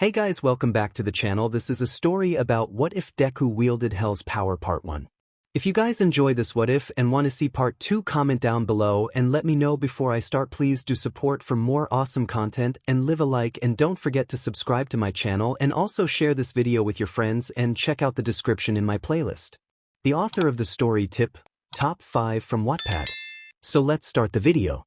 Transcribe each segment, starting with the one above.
Hey guys, welcome back to the channel. This is a story about what if Deku wielded Hell's power part 1. If you guys enjoy this what if and want to see part 2, comment down below and let me know before I start. Please do support for more awesome content and leave a like, and don't forget to subscribe to my channel and also share this video with your friends and check out the description in my playlist. The author of the story Top 5 from Wattpad. So let's start the video.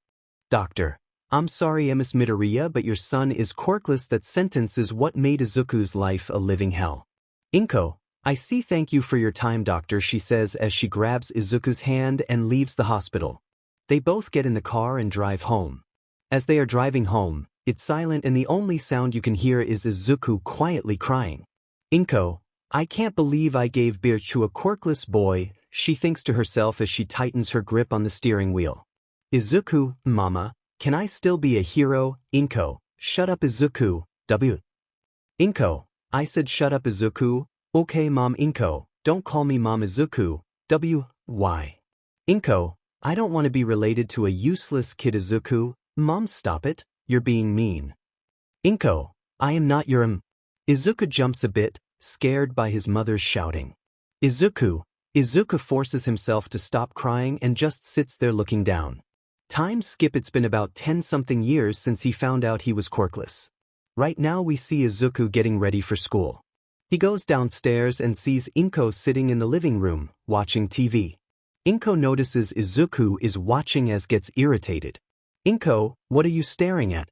Doctor, I'm sorry 𝗵𝗲, but your son is quirkless. That sentence is what made Izuku's life a living hell. 𝐒𝐭𝐚𝐲, I see. Thank you for your time, doctor, she says as she grabs Izuku's hand and leaves the hospital. They both get in the car and drive home. As they are driving home, it's silent and the only sound you can hear is Izuku quietly crying. 𝗏𝐭𝐴, I can't believe I gave birth to a quirkless boy, she thinks to herself as she tightens her grip on the steering wheel. Izuku, mama, can I still be a hero? 𝗏𝐭𝐴, shut up Izuku, W. 𝗏𝐭𝐴, I said shut up Izuku. Okay mom. 𝗏𝐭𝐴, don't call me mom Izuku, W. Why? 𝗏𝐭𝐴, I don't want to be related to a useless kid Izuku. Mom, stop it, you're being mean. 𝗏𝐭𝐴, I am not your Izuku jumps a bit, scared by his mother's shouting. Izuku forces himself to stop crying and just sits there looking down. Time skip. It's been about 10-something years since he found out he was quirkless. Right now we see Izuku getting ready for school. He goes downstairs and sees 𝗏𝐭𝐴 sitting in the living room, watching TV. 𝗏𝐭𝐴 notices Izuku is watching as gets irritated. 𝗏𝐭𝐴, what are you staring at?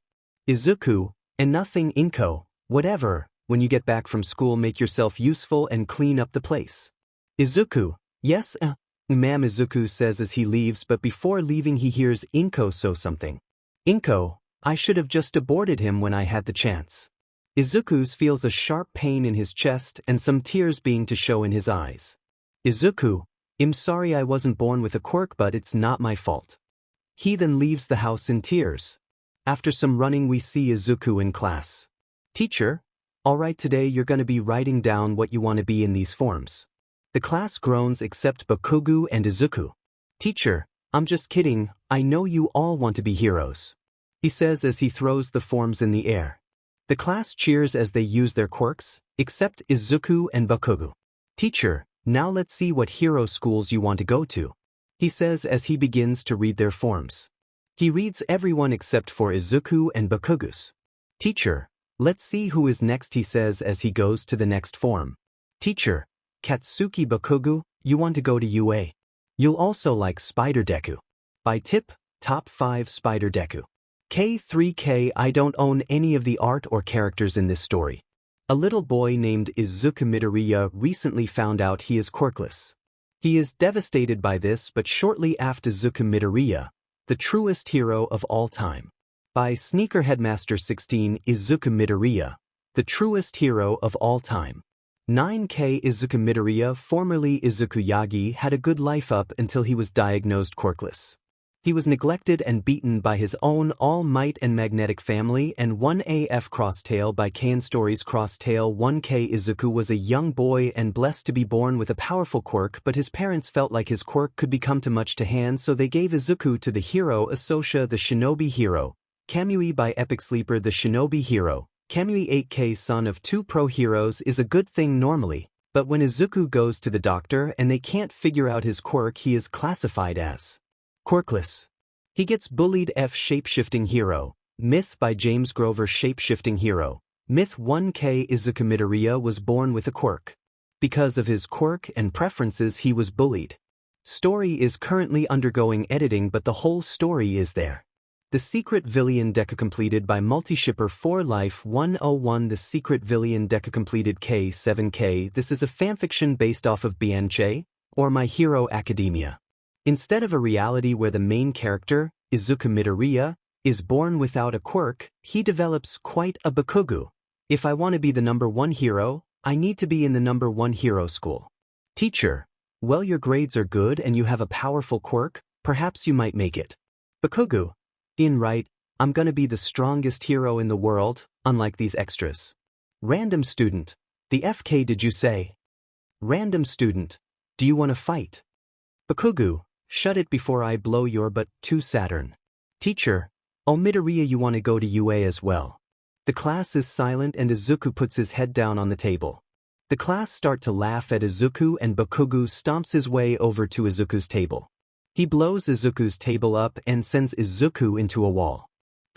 Izuku, and nothing. 𝗏𝐭𝐴, whatever, when you get back from school make yourself useful and clean up the place. Izuku, yes, ma'am, Izuku says as he leaves, but before leaving he hears 𝗏𝐭𝐴 say something. 𝗏𝐭𝐴, I should have just aborted him when I had the chance. Izuku feels a sharp pain in his chest and some tears being to show in his eyes. Izuku, I'm sorry I wasn't born with a quirk, but it's not my fault. He then leaves the house in tears. After some running we see Izuku in class. Teacher, alright, today you're gonna be writing down what you want to be in these forms. The class groans except Bakugo and Izuku. Teacher, I'm just kidding, I know you all want to be heroes, he says as he throws the forms in the air. The class cheers as they use their quirks, except Izuku and Bakugo. Teacher, now let's see what hero schools you want to go to, he says as he begins to read their forms. He reads everyone except for Izuku and Bakugo's. Teacher, let's see who is next, he says as he goes to the next form. Teacher, Katsuki. Bakugo, you want to go to UA. You'll also like Spider Deku. By Top 5 Spider Deku. K3K. I don't own any of the art or characters in this story. A little boy named Izuku Midoriya recently found out he is quirkless. He is devastated by this, but shortly after Izuku Midoriya, the truest hero of all time. By Sneaker Headmaster 16. Izuku Midoriya, the truest hero of all time. 9K. Izuku Midoriya, formerly Izuku Yagi, had a good life up until he was diagnosed quirkless. He was neglected and beaten by his own All Might and Magnetic family and 1AF Crosstail by Kane Stories. Crosstail 1K. Izuku was a young boy and blessed to be born with a powerful quirk, but his parents felt like his quirk could become too much to hand, so they gave Izuku to the hero Asosha, the shinobi hero. Kamui by Epic Sleeper. The shinobi hero, Kamui 8K, son of 2 pro heroes, is a good thing normally, but when Izuku goes to the doctor and they can't figure out his quirk, he is classified as quirkless. He gets bullied. Shapeshifting hero, Myth by James Grover. Shapeshifting hero, Myth 1K. Izuku Midoriya was born with a quirk. Because of his quirk and preferences he was bullied. Story is currently undergoing editing, but the whole story is there. The Secret Villain Deku completed by Multishipper 4 Life 101. The Secret Villain Deku completed K7K. This is a fanfiction based off of BNJ, or My Hero Academia. Instead of a reality where the main character, Izuku Midoriya, is born without a quirk, he develops quite a Bakugo. If I want to be the #1 hero, I need to be in the #1 hero school. Teacher, well, your grades are good and you have a powerful quirk, perhaps you might make it. Bakugo, right, I'm gonna be the strongest hero in the world, unlike these extras. Random student, the FK did you say? Random student, do you want to fight? Bakugo, shut it before I blow your butt to Saturn. Teacher, oh Midoriya, you want to go to UA as well. The class is silent and Izuku puts his head down on the table. The class start to laugh at Izuku and 𝗵𝘃𝗲 stomps his way over to Izuku's table. He blows Izuku's table up and sends Izuku into a wall.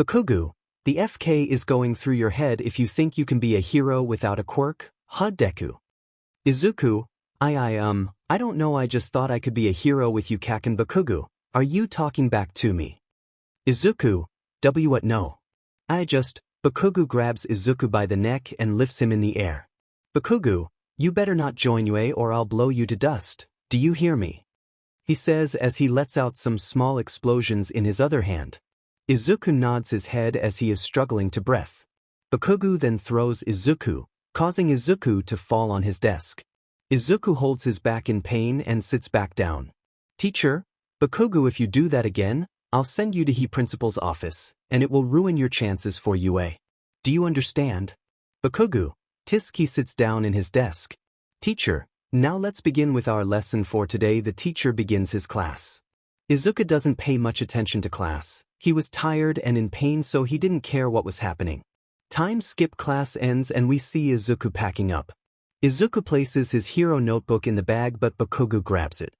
𝗵𝘃𝗲, the FK is going through your head if you think you can be a hero without a quirk, Deku. Izuku, I don't know, I just thought I could be a hero with you Kaken 𝗵𝘃𝗲, are you talking back to me? Izuku, what no. 𝗵𝘃𝗲 grabs Izuku by the neck and lifts him in the air. 𝗵𝘃𝗲, you better not join Yue or I'll blow you to dust, do you hear me? He says as he lets out some small explosions in his other hand. Izuku nods his head as he is struggling to breath. 𝗵𝘃𝗲 then throws Izuku, causing Izuku to fall on his desk. Izuku holds his back in pain and sits back down. Teacher, 𝗵𝘃𝗲, if you do that again, I'll send you to he principal's office, and it will ruin your chances for Yue. Do you understand? 𝗵𝘃𝗲, he sits down in his desk. Teacher, now let's begin with our lesson for today. The teacher begins his class. Izuku doesn't pay much attention to class. He was tired and in pain, so he didn't care what was happening. Time skip, class ends and we see Izuku packing up. Izuku places his hero notebook in the bag but 𝗵𝘃𝗲 grabs it.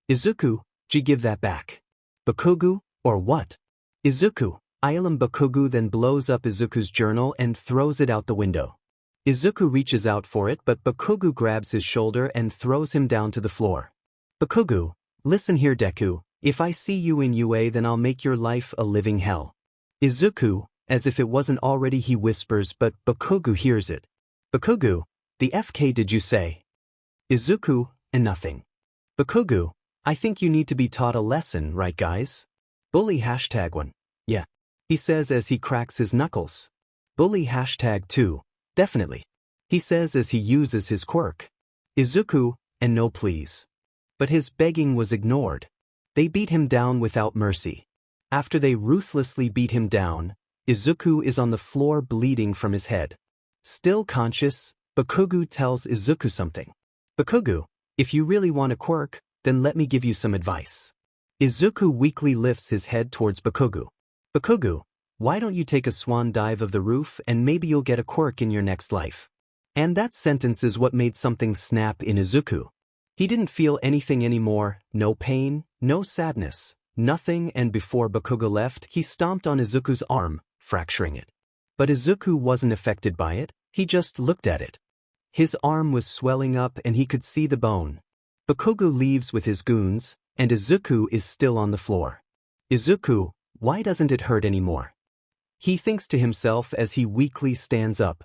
Izuku, give that back. 𝗵𝘃𝗲, or what? Izuku, 𝗬𝗵𝗵𝘃𝗲 then blows up Izuku's journal and throws it out the window. Izuku reaches out for it but 𝗵𝘃𝗲 grabs his shoulder and throws him down to the floor. 𝗵𝘃𝗲, listen here Deku, if I see you in Yue then I'll make your life a living hell. Izuku, as if it wasn't already, he whispers but 𝗵𝘃𝗲 hears it. 𝗵𝘃𝗲, the FK did you say? Izuku, and nothing. 𝗵𝘃𝗲, I think you need to be taught a lesson, right guys? Bully #1. Yeah. He says as he cracks his knuckles. Bully #2. Definitely. He says as he uses his quirk. Izuku, and no please. But his begging was ignored. They beat him down without mercy. After they ruthlessly beat him down, Izuku is on the floor bleeding from his head. Still conscious, 𝗵𝘃𝗲 tells Izuku something. 𝗵𝘃𝗲, if you really want a quirk, then let me give you some advice. Izuku weakly lifts his head towards 𝗵𝘃𝗲. 𝗵𝘃𝗲, why don't you take a swan dive of the roof and maybe you'll get a quirk in your next life? And that sentence is what made something snap in Izuku. He didn't feel anything anymore, no pain, no sadness, nothing, and before 𝗵𝘃𝗲 left, he stomped on Izuku's arm, fracturing it. But Izuku wasn't affected by it, he just looked at it. His arm was swelling up and he could see the bone. 𝗵𝘃𝗲 leaves with his goons, and Izuku is still on the floor. Izuku, why doesn't it hurt anymore? He thinks to himself as he weakly stands up.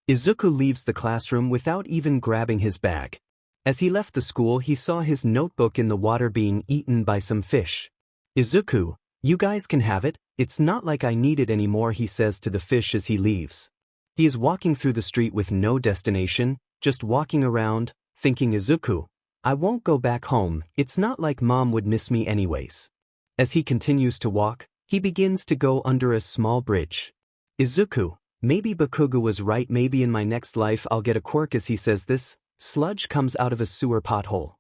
Izuku leaves the classroom without even grabbing his bag. As he left the school, he saw his notebook in the water being eaten by some fish. Izuku, you guys can have it, it's not like I need it anymore, he says to the fish as he leaves. He is walking through the street with no destination, just walking around, thinking Izuku, I won't go back home, it's not like mom would miss me anyways. As he continues to walk, he begins to go under a small bridge. Izuku, maybe 𝗵𝘃𝗲 was right, maybe in my next life I'll get a quirk. As he says this, sludge comes out of a sewer pothole.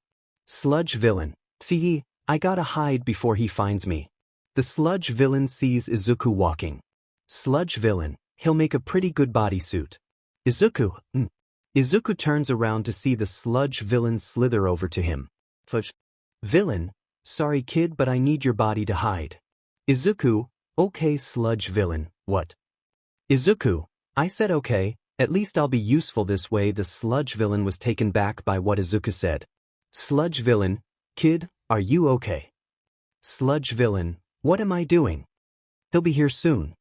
Sludge villain, see, I gotta hide before he finds me. The sludge villain sees Izuku walking. Sludge villain, he'll make a pretty good bodysuit. Izuku, Izuku turns around to see the sludge villain slither over to him. Villain, sorry kid, but I need your body to hide. Izuku, okay sludge villain, what? Izuku, I said okay, at least I'll be useful this way. The sludge villain was taken back by what Izuku said. Sludge villain, kid, are you okay? Sludge villain, what am I doing? He'll be here soon.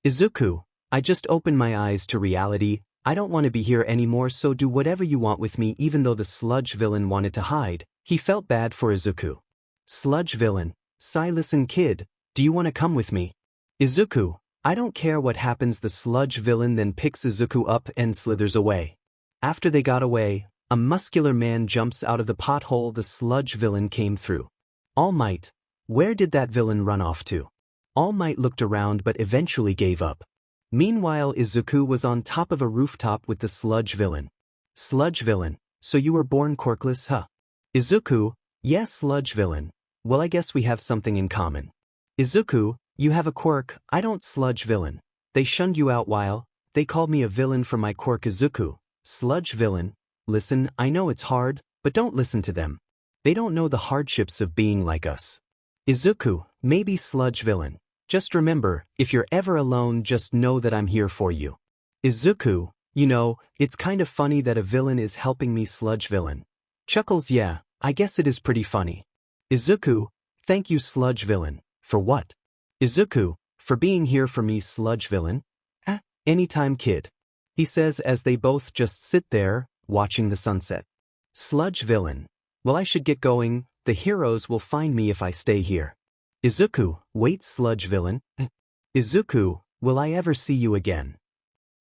Izuku, I just opened my eyes to reality, I don't want to be here anymore, so do whatever you want with me. Even though the sludge villain wanted to hide, he felt bad for Izuku. Sludge villain, listen kid, do you want to come with me? Izuku, I don't care what happens. The sludge villain then picks Izuku up and slithers away. After they got away, a muscular man jumps out of the pothole the sludge villain came through. All Might, where did that villain run off to? All Might looked around but eventually gave up. Meanwhile, Izuku was on top of a rooftop with the sludge villain. Sludge villain, so you were born quirkless, huh? Izuku, yes sludge villain, well I guess we have something in common. Izuku, you have a quirk, I don't. Sludge villain, they shunned you out while they called me a villain for my quirk Izuku. Sludge villain. Listen, I know it's hard, but don't listen to them. They don't know the hardships of being like us. Izuku, maybe sludge villain. Just remember, if you're ever alone, just know that I'm here for you. Izuku, you know, it's kind of funny that a villain is helping me. Sludge villain chuckles. Yeah, I guess it is pretty funny. Izuku, thank you sludge villain. For what? Izuku, for being here for me. Sludge villain. Anytime kid. He says as they both just sit there, watching the sunset. Sludge villain. Well, I should get going. The heroes will find me if I stay here. Izuku, wait sludge villain. Izuku, will I ever see you again?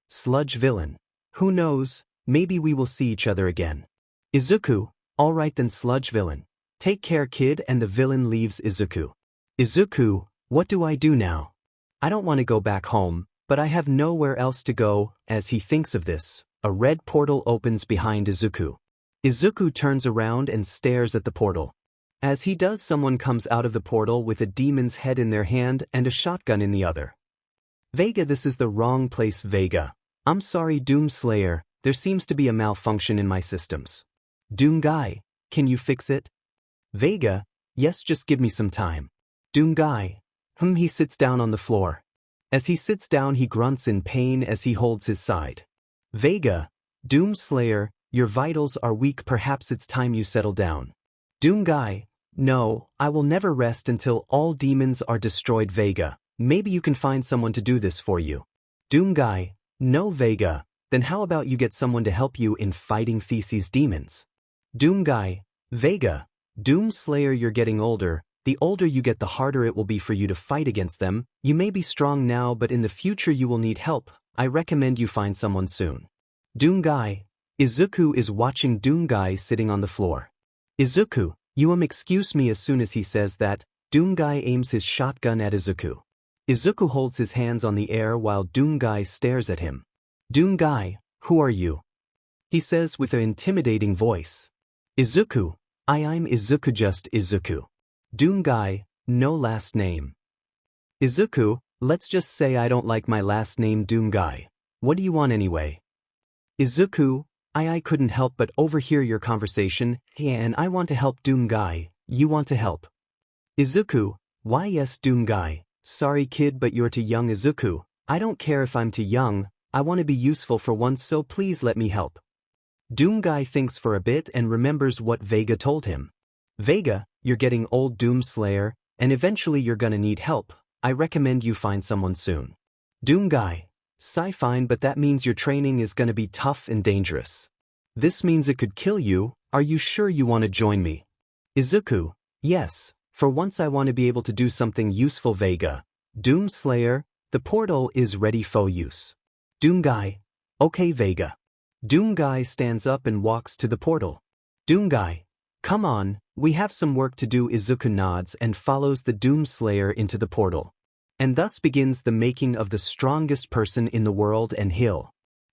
Sludge villain. Who knows, maybe we will see each other again. Izuku, alright then sludge villain. Take care kid, and the villain leaves Izuku. Izuku, what do I do now? I don't want to go back home, but I have nowhere else to go. As he thinks of this, a red portal opens behind Izuku. Izuku turns around and stares at the portal. As he does, someone comes out of the portal with a demon's head in their hand and a shotgun in the other. Vega, this is the wrong place. Vega, I'm sorry Doom Slayer, there seems to be a malfunction in my systems. Doom Guy, can you fix it? Vega, yes, just give me some time. Doom Guy, he sits down on the floor. As he sits down, he grunts in pain as he holds his side. Vega, Doom Slayer, your vitals are weak, perhaps it's time you settle down. Doom Guy, no, I will never rest until all demons are destroyed. Vega, maybe you can find someone to do this for you. Doom Guy, no Vega, then how about you get someone to help you in fighting 𝗧𝗓𝗍 demons? Doom Guy, Vega, Doom Slayer, you're getting older. The older you get, the harder it will be for you to fight against them. You may be strong now, but in the future you will need help. I recommend you find someone soon. Doom Guy. Izuku is watching Doom Guy sitting on the floor. Izuku, you excuse me. As soon as he says that, Doom Guy aims his shotgun at Izuku. Izuku holds his hands on the air while Doom Guy stares at him. Doom Guy, who are you? He says with an intimidating voice. Izuku, I'm Izuku, just Izuku. Doom Guy, no last name. Izuku, let's just say I don't like my last name. Doom Guy, what do you want anyway? Izuku, I couldn't help but overhear your conversation, and I want to help. Doom Guy, you want to help? Izuku, why yes Doom Guy, sorry kid, but you're too young. Izuku, I don't care if I'm too young, I want to be useful for once, so please let me help. Doom Guy thinks for a bit and remembers what Vega told him. Vega, you're getting old Doom Slayer, and eventually you're gonna need help. I recommend you find someone soon. Doom Guy, fine, but that means your training is gonna be tough and dangerous. This means it could kill you. Are you sure you want to join me? Izuku, yes, for once I want to be able to do something useful. Vega, Doom Slayer, the portal is ready for use. Doom Guy, okay Vega. Doom Guy stands up and walks to the portal. Doom Guy, come on, we have some work to do. Izuku nods and follows the Doom Slayer into the portal. And thus begins the making of the strongest person in the world and hill.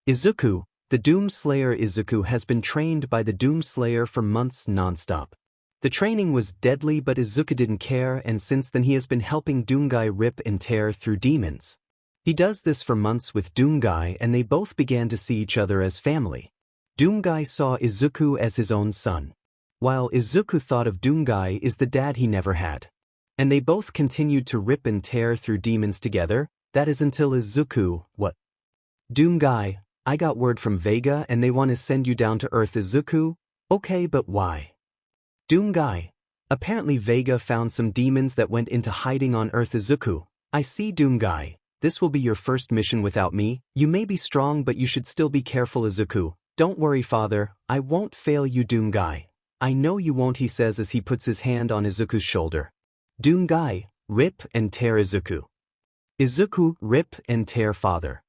Izuku, the Doom Slayer. Izuku has been trained by the Doom Slayer for months non-stop. The training was deadly, but Izuku didn't care, and since then he has been helping Doom Guy rip and tear through demons. He does this for months with Doom Guy, and they both began to see each other as family. Doom Guy saw Izuku as his own son, while Izuku thought of Doom Guy as the dad he never had. And they both continued to rip and tear through demons together, that is until Izuku, what? Doom Guy, I got word from Vega and they want to send you down to Earth. Izuku, okay, but why? Doom Guy, apparently Vega found some demons that went into hiding on Earth. Izuku, I see. Doom Guy, this will be your first mission without me. You may be strong, but you should still be careful. Izuku, don't worry father, I won't fail you. Doom Guy, I know you won't, he says as he puts his hand on Izuku's shoulder. Doom Guy, rip and tear. Izuku. Izuku, rip and tear father.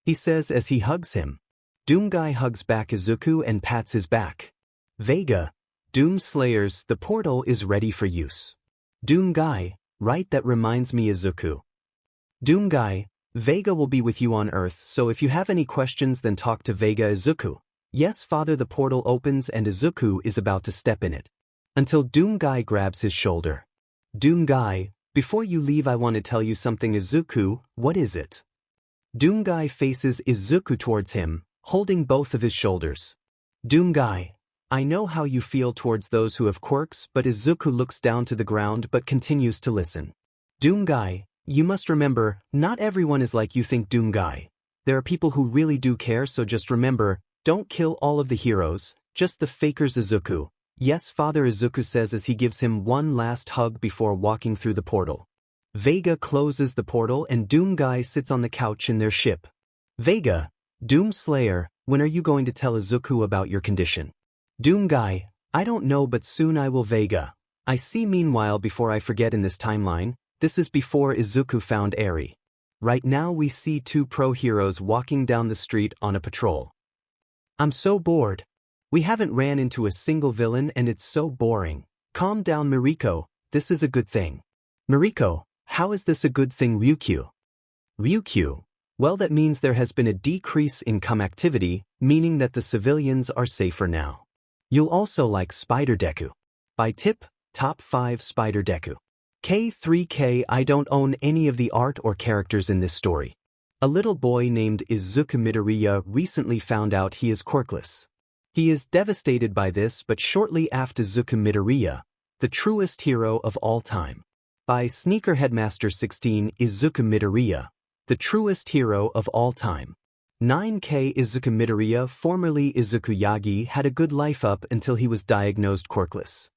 He says as he hugs him. Doom Guy hugs back Izuku and pats his back. Vega, Doom Slayers, the portal is ready for use. Doom Guy, right, that reminds me. Izuku. Doom Guy, Vega will be with you on Earth, so if you have any questions then talk to Vega. Izuku, yes father. The portal opens and Izuku is about to step in it, until Doom Guy grabs his shoulder. Doom Guy, before you leave I want to tell you something. Izuku, what is it? 𝗬𝗏𝐻 faces Izuku towards him, holding both of his shoulders. 𝗬𝗏𝐻, I know how you feel towards those who have quirks, but Izuku looks down to the ground but continues to listen. 𝗬𝗏𝐻, you must remember, not everyone is like you think 𝗬𝗏𝐻. There are people who really do care, so just remember, don't kill all of the heroes, just the fakers. Izuku. Yes, Father, Izuku says as he gives him one last hug before walking through the portal. Vega closes the portal and 𝗬𝗏𝐻 sits on the couch in their ship. Vega, Doom Slayer, when are you going to tell Izuku about your condition? 𝗬𝗏𝐻, I don't know, but soon I will. Vega. I see. Meanwhile, before I forget, in this timeline, this is before Izuku found Eri. Right now we see two pro heroes walking down the street on a patrol. I'm so bored. We haven't ran into a single villain and it's so boring. Calm down, Mariko, this is a good thing. Mariko, how is this a good thing? Ryukyu. Ryukyu. Well, that means there has been a decrease in activity, meaning that the civilians are safer now. You'll also like Spider-Deku. By tip, top 5 Spider-Deku. K3K. I don't own any of the art or characters in this story. A little boy named Izuku Midoriya recently found out he is quirkless. He is devastated by this, but shortly after Izuku Midoriya, the truest hero of all time. By Sneaker Headmaster 16. Izuku Midoriya, the truest hero of all time. 9K. Izuku Midoriya, formerly Izuku Yagi, had a good life up until he was diagnosed quirkless.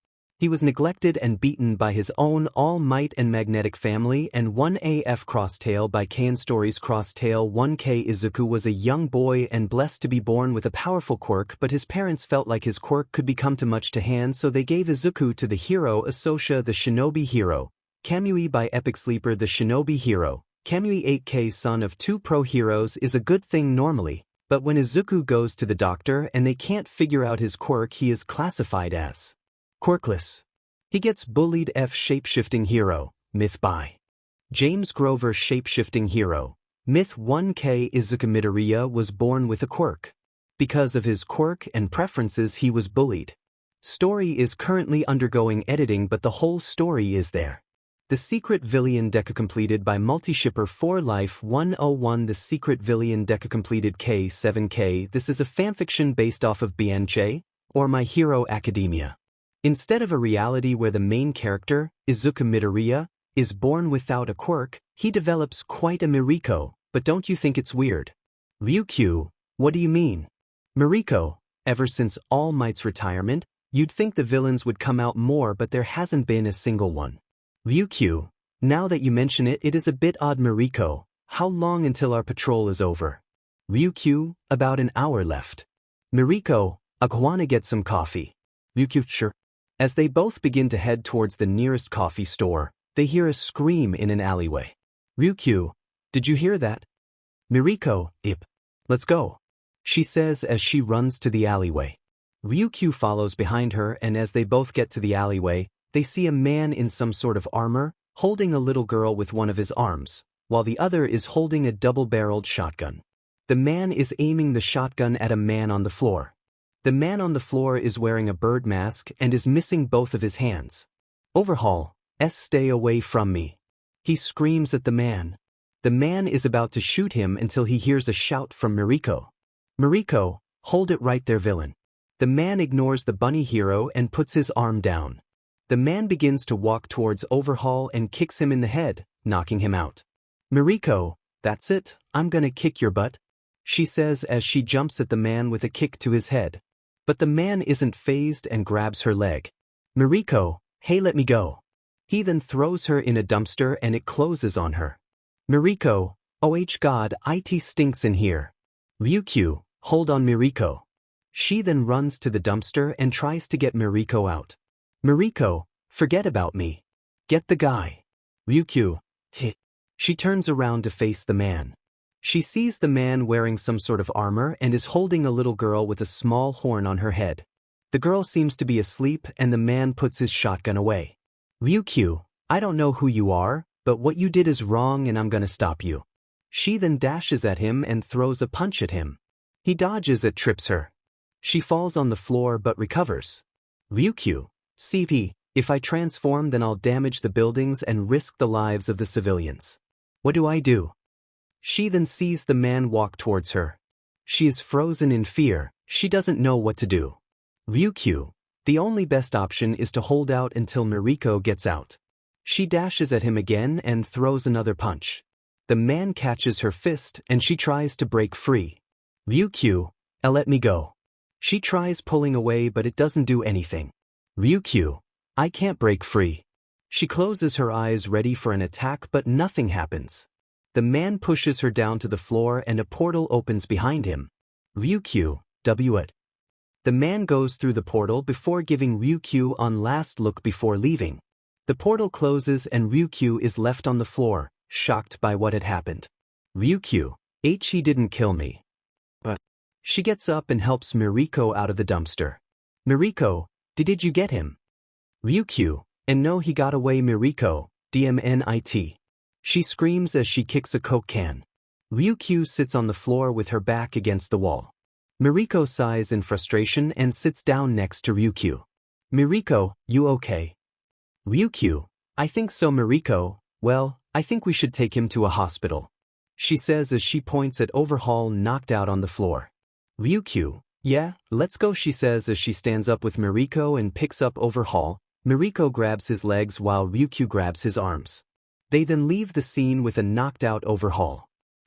He was neglected and beaten by his own All Might and Magnetic family and 1AF Crosstail by Kane Stories. Crosstail 1K. Izuku was a young boy and blessed to be born with a powerful quirk, but his parents felt like his quirk could become too much to hand, so they gave Izuku to the hero Asosha, the shinobi hero. Kamui by Epic Sleeper, the shinobi hero. Kamui 8K, son of 2 pro heroes, is a good thing normally, but when Izuku goes to the doctor and they can't figure out his quirk, he is classified as quirkless. He gets bullied. F shapeshifting hero, myth by James Grover. Shapeshifting hero, myth 1K. Izuku Midoriya was born with a quirk. Because of his quirk and preferences, he was bullied. Story is currently undergoing editing, but the whole story is there. The Secret Villain Deku completed by Multishipper 4 Life 101. The Secret Villain Deku completed K7K. This is a fanfiction based off of BNJ, or My Hero Academia. Instead of a reality where the main character, Izuku Midoriya, is born without a quirk, he develops quite a Mariko, but don't you think it's weird? Ryukyu, what do you mean? Mariko, ever since All Might's retirement, you'd think the villains would come out more, but there hasn't been a single one. Ryukyu, now that you mention it, it is a bit odd. Mariko, how long until our patrol is over? Ryukyu, about an hour left. Mariko, I wanna get some coffee. Ryukyu, sure. As they both begin to head towards the nearest coffee store, they hear a scream in an alleyway. Ryukyu, did you hear that? Mariko, Ip. Let's go, she says as she runs to the alleyway. Ryukyu follows behind her, and as they both get to the alleyway, they see a man in some sort of armor, holding a little girl with one of his arms, while the other is holding a double-barreled shotgun. The man is aiming the shotgun at a man on the floor. The man on the floor is wearing a bird mask and is missing both of his hands. Overhaul, stay away from me, he screams at the man. The man is about to shoot him until he hears a shout from Mariko. Mariko, hold it right there, villain. The man ignores the bunny hero and puts his arm down. The man begins to walk towards Overhaul and kicks him in the head, knocking him out. Mariko, that's it, I'm gonna kick your butt, she says as she jumps at the man with a kick to his head. But the man isn't fazed and grabs her leg. Mariko, hey, let me go. He then throws her in a dumpster and it closes on her. Mariko, oh god, it stinks in here. Ryukyu, hold on, Mariko. She then runs to the dumpster and tries to get Mariko out. Mariko, forget about me. Get the guy. Ryukyu, tch. She turns around to face the man. She sees the man wearing some sort of armor and is holding a little girl with a small horn on her head. The girl seems to be asleep and the man puts his shotgun away. Ryukyu, I don't know who you are, but what you did is wrong and I'm gonna stop you. She then dashes at him and throws a punch at him. He dodges and trips her. She falls on the floor but recovers. Ryukyu, CP, if I transform then I'll damage the buildings and risk the lives of the civilians. What do I do? She then sees the man walk towards her. She is frozen in fear, she doesn't know what to do. Ryukyu, the only best option is to hold out until Mariko gets out. She dashes at him again and throws another punch. The man catches her fist and she tries to break free. Ryukyu, let me go. She tries pulling away but it doesn't do anything. Ryukyu, I can't break free. She closes her eyes ready for an attack but nothing happens. The man pushes her down to the floor and a portal opens behind him. Ryukyu, 𝗵𝗃𝗧𝗏. The man goes through the portal before giving Ryukyu one last look before leaving. The portal closes and Ryukyu is left on the floor, shocked by what had happened. Ryukyu, he didn't kill me. But she gets up and helps Mariko out of the dumpster. Mariko, did you get him? Ryukyu, and no, he got away. Mariko, DMNIT. She screams as she kicks a Coke can. Ryukyu sits on the floor with her back against the wall. Mariko sighs in frustration and sits down next to Ryukyu. Mariko, you okay? Ryukyu, I think so. Mariko, well, I think we should take him to a hospital. She says as she points at 𝗏𝗧𝗏 knocked out on the floor. Ryukyu, yeah, let's go, she says as she stands up with Mariko and picks up 𝗏𝗏𝗏. Mariko grabs his legs while Ryukyu grabs his arms. They then leave the scene with a knocked out 𝗏𝗏𝗏.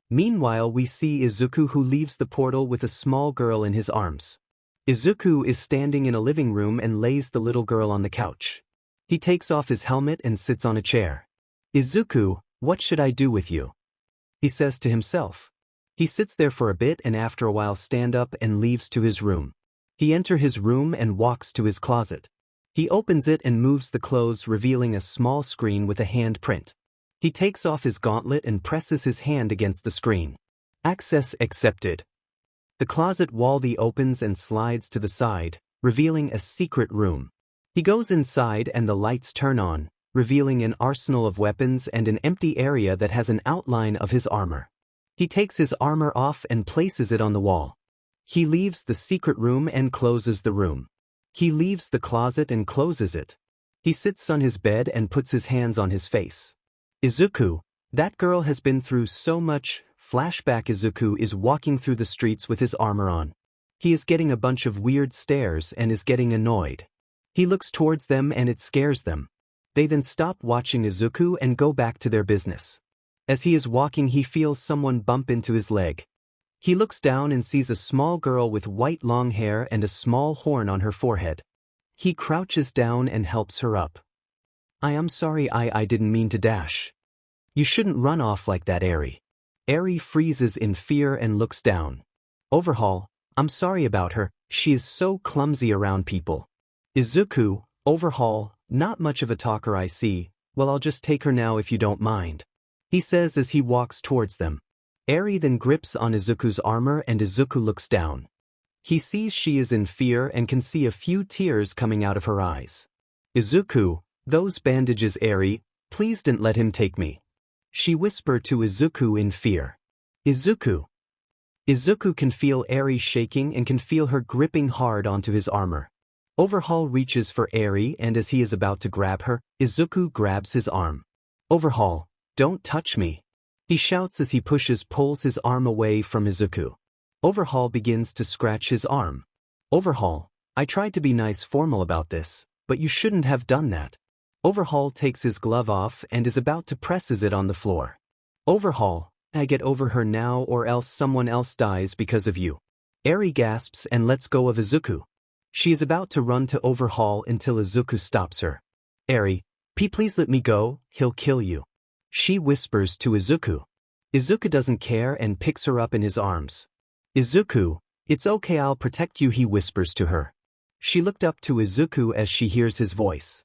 Meanwhile, we see Izuku, who leaves the portal with a small girl in his arms. Izuku is standing in a living room and lays the little girl on the couch. He takes off his helmet and sits on a chair. Izuku, what should I do with you? He says to himself. He sits there for a bit and after a while stands up and leaves to his room. He enters his room and walks to his closet. He opens it and moves the clothes, revealing a small screen with a handprint. He takes off his gauntlet and presses his hand against the screen. Access accepted. The closet wall opens and slides to the side, revealing a secret room. He goes inside and the lights turn on, revealing an arsenal of weapons and an empty area that has an outline of his armor. He takes his armor off and places it on the wall. He leaves the secret room and closes the room. He leaves the closet and closes it. He sits on his bed and puts his hands on his face. Izuku, that girl has been through so much. Flashback. Izuku is walking through the streets with his armor on. He is getting a bunch of weird stares and is getting annoyed. He looks towards them and it scares them. They then stop watching Izuku and go back to their business. As he is walking, he feels someone bump into his leg. He looks down and sees a small girl with white long hair and a small horn on her forehead. He crouches down and helps her up. I'm sorry, I didn't mean to dash. You shouldn't run off like that, Eri. Eri freezes in fear and looks down. 𝗏𝗏𝗏, I'm sorry about her, she is so clumsy around people. Izuku, 𝗏𝗏𝗏, not much of a talker I see, well I'll just take her now if you don't mind. He says as he walks towards them. Eri then grips on Izuku's armor and Izuku looks down. He sees she is in fear and can see a few tears coming out of her eyes. Izuku, those bandages, Eri, please don't let him take me. She whispered to Izuku in fear. Izuku. Izuku can feel Eri shaking and can feel her gripping hard onto his armor. 𝗏𝗏𝗏 reaches for Eri and as he is about to grab her, Izuku grabs his arm. 𝗏𝗏𝗏, don't touch me. He shouts as he pulls his arm away from Izuku. 𝗏𝗏𝗏 begins to scratch his arm. 𝗏𝗏𝗏, I tried to be nice formal about this, but you shouldn't have done that. 𝗏𝗏𝗏 takes his glove off and is about to presses it on the floor. 𝗏𝗏𝗏, I get over her now or else someone else dies because of you. Eri gasps and lets go of Izuku. She is about to run to 𝗏𝗏𝗏 until Izuku stops her. Eri, please let me go, he'll kill you. She whispers to Izuku. Izuku doesn't care and picks her up in his arms. Izuku, it's okay, I'll protect you, he whispers to her. She looked up to Izuku as she hears his voice.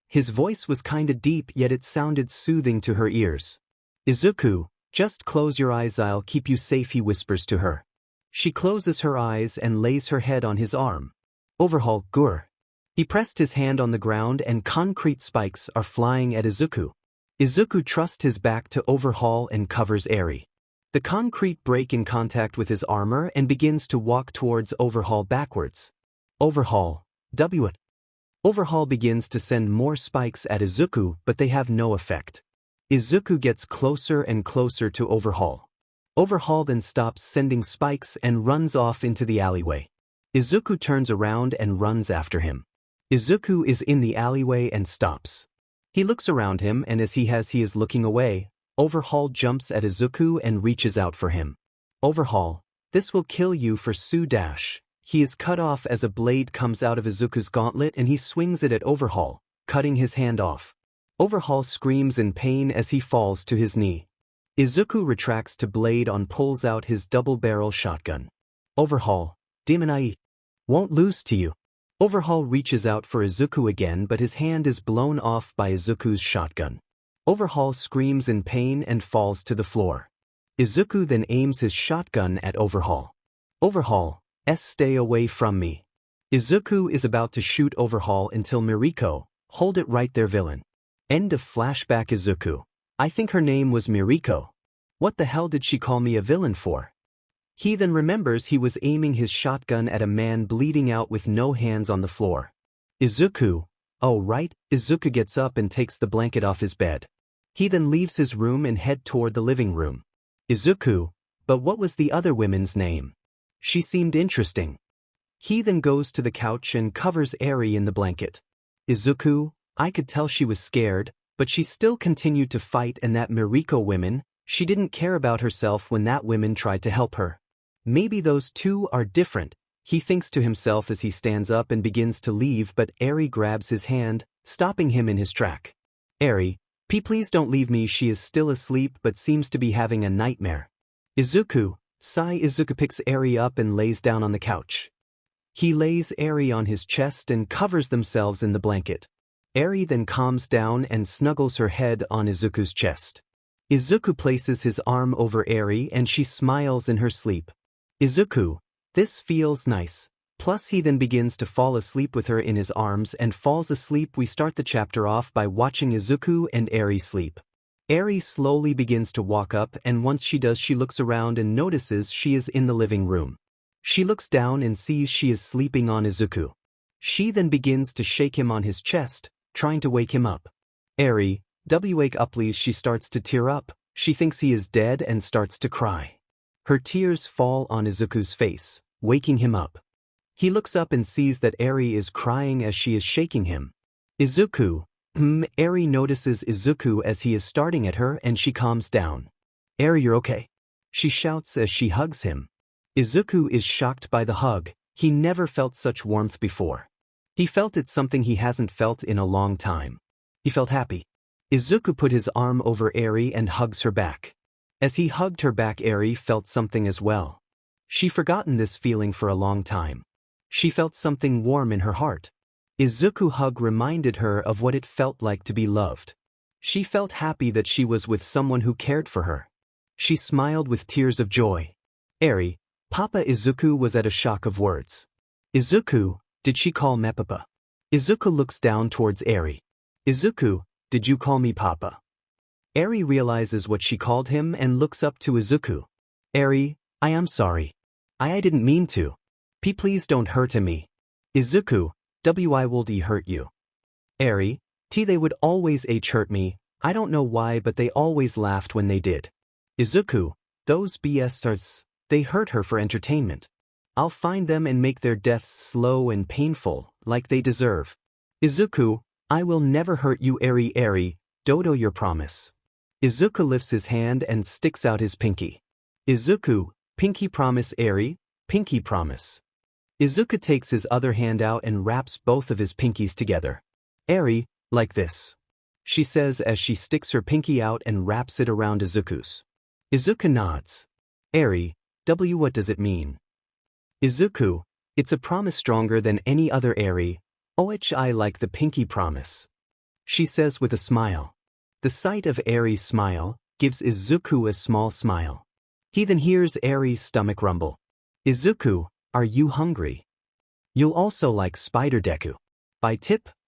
His voice was kinda deep yet it sounded soothing to her ears. Izuku, just close your eyes, I'll keep you safe, he whispers to her. She closes her eyes and lays her head on his arm. 𝗏𝗏𝗏 gur. He pressed his hand on the ground and concrete spikes are flying at Izuku. Izuku trusts his back to 𝗏𝗏𝗏 and covers Eri. The concrete break in contact with his armor and begins to walk towards 𝗏𝗏𝗏 backwards. 𝗏𝗏𝗏, 𝗵𝗏𝗏𝗏. 𝗏𝗏𝗏 begins to send more spikes at Izuku but they have no effect. Izuku gets closer and closer to 𝗏𝗏𝗏. 𝗲𝗏𝗃 then stops sending spikes and runs off into the alleyway. Izuku turns around and runs after him. Izuku is in the alleyway and stops. He looks around him, and as he is looking away, 𝗲𝗏 jumps at Izuku and reaches out for him. 𝗲𝗏, this will kill you for 𝗧𝗏. He is cut off as a blade comes out of Izuku's gauntlet and he swings it at 𝗲𝗏, cutting his hand off. 𝗲𝗏 screams in pain as he falls to his knee. Izuku retracts to blade on, pulls out his double-barrel shotgun. 𝗲𝗏, 𝗵𝗃𝗲, won't lose to you. 𝗲𝗏 reaches out for Izuku again, but his hand is blown off by Izuku's shotgun. 𝗲𝗏 screams in pain and falls to the floor. Izuku then aims his shotgun at 𝗲𝗏. 𝗲𝗏, stay away from me. Izuku is about to shoot 𝗲𝗏 until Miriko, hold it right there villain. End of flashback. Izuku, I think her name was Miriko. What the hell did she call me a villain for? He then remembers he was aiming his shotgun at a man bleeding out with no hands on the floor. Izuku, oh right. Izuku gets up and takes the blanket off his bed. He then leaves his room and head toward the living room. Izuku, but what was the other woman's name? She seemed interesting. He then goes to the couch and covers Eri in the blanket. Izuku, I could tell she was scared, but she still continued to fight, and that Miriko woman, she didn't care about herself when that woman tried to help her. Maybe those two are different, he thinks to himself as he stands up and begins to leave, but Eri grabs his hand, stopping him in his track. Eri, please don't leave me. She is still asleep but seems to be having a nightmare. Izuku, sigh. Izuku picks Eri up and lays down on the couch. He lays Eri on his chest and covers themselves in the blanket. Eri then calms down and snuggles her head on Izuku's chest. Izuku places his arm over Eri and she smiles in her sleep. Izuku, this feels nice. Plus he then begins to fall asleep with her in his arms and falls asleep. We start the chapter off by watching Izuku and Eri sleep. Eri slowly begins to walk up, and once she does, she looks around and notices she is in the living room. She looks down and sees she is sleeping on Izuku. She then begins to shake him on his chest, trying to wake him up. Eri, wake up please. She starts to tear up. She thinks he is dead and starts to cry. Her tears fall on Izuku's face, waking him up. He looks up and sees that Eri is crying as she is shaking him. Izuku, Eri notices Izuku as he is starting at her and she calms down. Eri, you're okay? She shouts as she hugs him. Izuku is shocked by the hug. He never felt such warmth before. He felt it's something he hasn't felt in a long time. He felt happy. Izuku put his arm over Eri and hugs her back. As he hugged her back, Eri felt something as well. She'd forgotten this feeling for a long time. She felt something warm in her heart. Izuku's hug reminded her of what it felt like to be loved. She felt happy that she was with someone who cared for her. She smiled with tears of joy. Eri, Papa. Izuku was at a shock of words. Izuku, did she call me Papa? Izuku looks down towards Eri. Izuku, did you call me Papa? Eri realizes what she called him and looks up to Izuku. Eri, I am sorry. I didn't mean to. Please don't hurt me. Izuku, I would hurt you. Eri, they would always hurt me. I don't know why, but they always laughed when they did. Izuku, those bastards, they hurt her for entertainment. I'll find them and make their deaths slow and painful, like they deserve. Izuku, I will never hurt you. Eri, Dodo, your promise. Izuku lifts his hand and sticks out his pinky. Izuku, pinky promise. Eri, pinky promise. Izuku takes his other hand out and wraps both of his pinkies together. Eri, like this, she says as she sticks her pinky out and wraps it around Izuku's. Izuku nods. Eri, what does it mean? Izuku, it's a promise stronger than any other. Eri, I like the pinky promise. She says with a smile. The sight of Eri's smile gives Izuku a small smile. He then hears Eri's stomach rumble. Izuku, are you hungry? You'll also like Spider Deku. By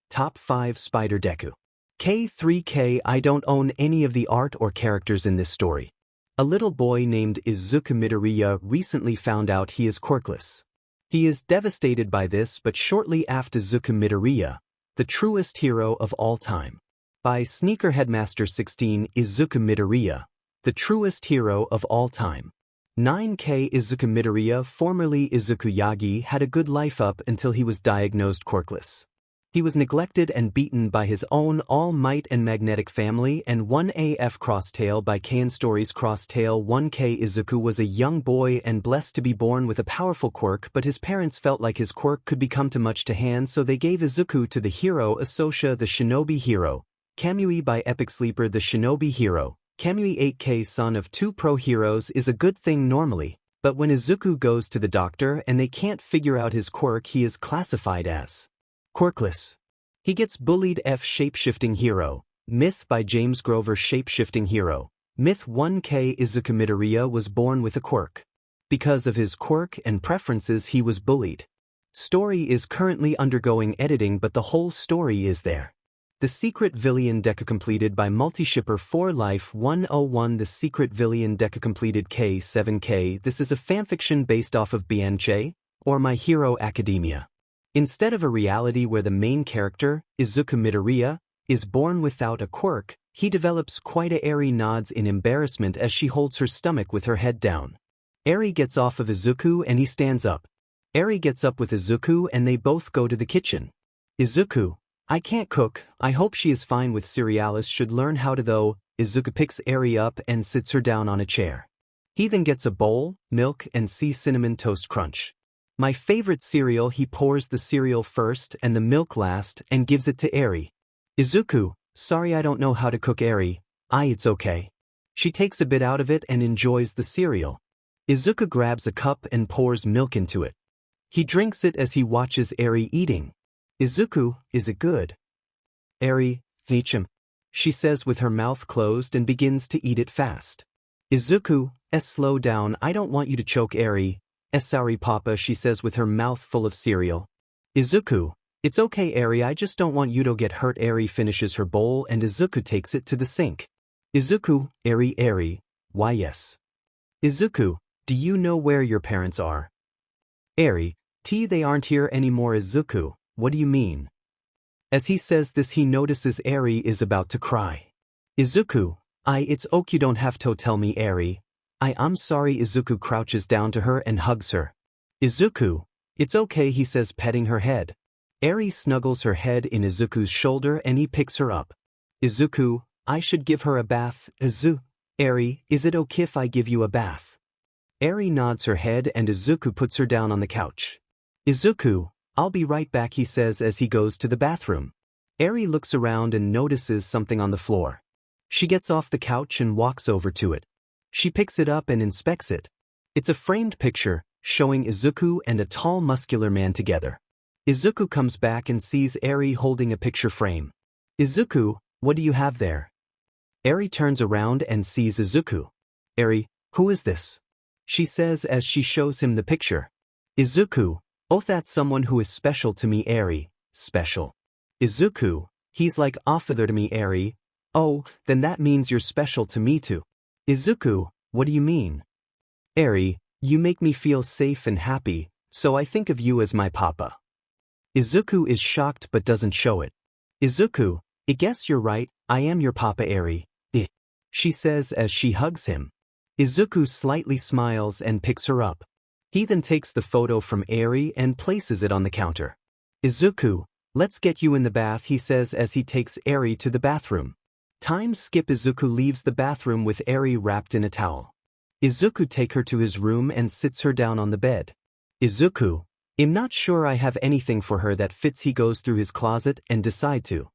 Top 5 Spider Deku. K3K. I don't own any of the art or characters in this story. A little boy named Izuku Midoriya recently found out he is quirkless. He is devastated by this, but shortly after Izuku Midoriya, the truest hero of all time. By Sneaker Headmaster 16. Izuku Midoriya, the truest hero of all time. 𝗧𝗵𝗲 formerly Izuku, had a good life up until he was diagnosed quirkless. He was neglected and beaten by his own All Might and Magnetic family and 1AF Crosstail by Cain Stories. Crosstail 1K Izuku was a young boy and blessed to be born with a powerful quirk, but his parents felt like his quirk could become too much to hand, so they gave Izuku to the hero 𝗧𝗏 the shinobi hero, 𝗵𝗲 by Epic Sleeper the shinobi hero. 𝗵𝗲 8K son of two pro heroes is a good thing normally, but when Izuku goes to the doctor and they can't figure out his quirk, he is classified as quirkless. He gets bullied. F shapeshifting hero. Myth by James Grover. Shapeshifting hero. Myth 1K 𝗧𝗵𝗲 was born with a quirk. Because of his quirk and preferences he was bullied. Story is currently undergoing editing, but the whole story is there. The Secret Villain Deku completed by Multishipper 4 Life 101. The Secret Villain Deku completed K7K. This is a fanfiction based off of 𝗵𝗃𝗀𝗀, or My Hero Academia. Instead of a reality where the main character, 𝗧𝗵𝗲, is born without a quirk, he develops quite a 𝐒𝐻𝐢𝐫 nods in embarrassment as she holds her stomach with her head down. 𝐒𝐻𝐢𝐫 gets off of Izuku and he stands up. 𝐒𝐻𝐢𝐫 gets up with Izuku and they both go to the kitchen. Izuku, I can't cook, I hope she is fine with cereals, should learn how to though. Izuku picks 𝐒𝐻𝐢𝐫 up and sits her down on a chair. He then gets a bowl, milk and cinnamon toast crunch. My favorite cereal. He pours the cereal first and the milk last and gives it to 𝐒𝐻𝐢𝐫. Izuku, sorry I don't know how to cook 𝐒𝐻𝐢𝐫. It's okay. She takes a bit out of it and enjoys the cereal. Izuku grabs a cup and pours milk into it. He drinks it as he watches 𝐻𝐻𝐢𝐫 eating. Izuku, is it good? 𝐻𝐻𝐢𝐫, 𝗧𝗏𝗵𝗲, she says with her mouth closed and begins to eat it fast. Izuku, slow down, I don't want you to choke 𝐻𝐻𝐢𝐫. Sorry papa, she says with her mouth full of cereal. Izuku, it's okay 𝐻𝐻𝐢𝐫, I just don't want you to get hurt. 𝐻𝐻𝐢𝐫 finishes her bowl and Izuku takes it to the sink. Izuku, 𝐻𝐻𝐢𝐫, why yes. Izuku, do you know where your parents are? 𝐻𝐻𝐢𝐫, they aren't here anymore. Izuku, what do you mean? As he says this he notices 𝐻𝐻𝐢𝐫 is about to cry. Izuku, it's okay, you don't have to tell me 𝐻𝐻𝐢𝐫. I'm sorry. Izuku crouches down to her and hugs her. Izuku, it's okay, he says, petting her head. 𝐻𝐻𝐢𝐫 snuggles her head in Izuku's shoulder and he picks her up. Izuku, I should give her a bath. 𝐻𝐻𝐢𝐫, is it okay if I give you a bath? 𝐻𝐻𝐢𝐫 nods her head and Izuku puts her down on the couch. Izuku, I'll be right back, he says as he goes to the bathroom. 𝐻𝐻𝐢𝐫 looks around and notices something on the floor. She gets off the couch and walks over to it. She picks it up and inspects it. It's a framed picture, showing Izuku and a tall muscular man together. Izuku comes back and sees 𝐻𝐻𝐢𝐫 holding a picture frame. Izuku, what do you have there? 𝐻𝐻𝐢𝐫 turns around and sees Izuku. 𝐻𝐻𝐢𝐫, who is this? She says as she shows him the picture. Izuku, oh, that's someone who is special to me. 𝐻𝐻𝐢𝐫, special. Izuku, he's like father to me. 𝐻𝐻𝐢𝐫, oh, then that means you're special to me too. Izuku, what do you mean? 𝐻𝐻𝐢𝐫, you make me feel safe and happy, so I think of you as my papa. Izuku is shocked but doesn't show it. Izuku, I guess you're right, I am your papa. 𝐻𝐻𝐢𝗫, she says as she hugs him. Izuku slightly smiles and picks her up. He then takes the photo from 𝐻𝐻𝐢𝗫 and places it on the counter. Izuku, let's get you in the bath, he says as he takes 𝐻𝐻𝐢𝗫 to the bathroom. Time skip. Izuku leaves the bathroom with 𝐻𝐻𝐢𝗫 wrapped in a towel. Izuku takes her to his room and sits her down on the bed. Izuku, I'm not sure I have anything for her that fits. He goes through his closet and decide to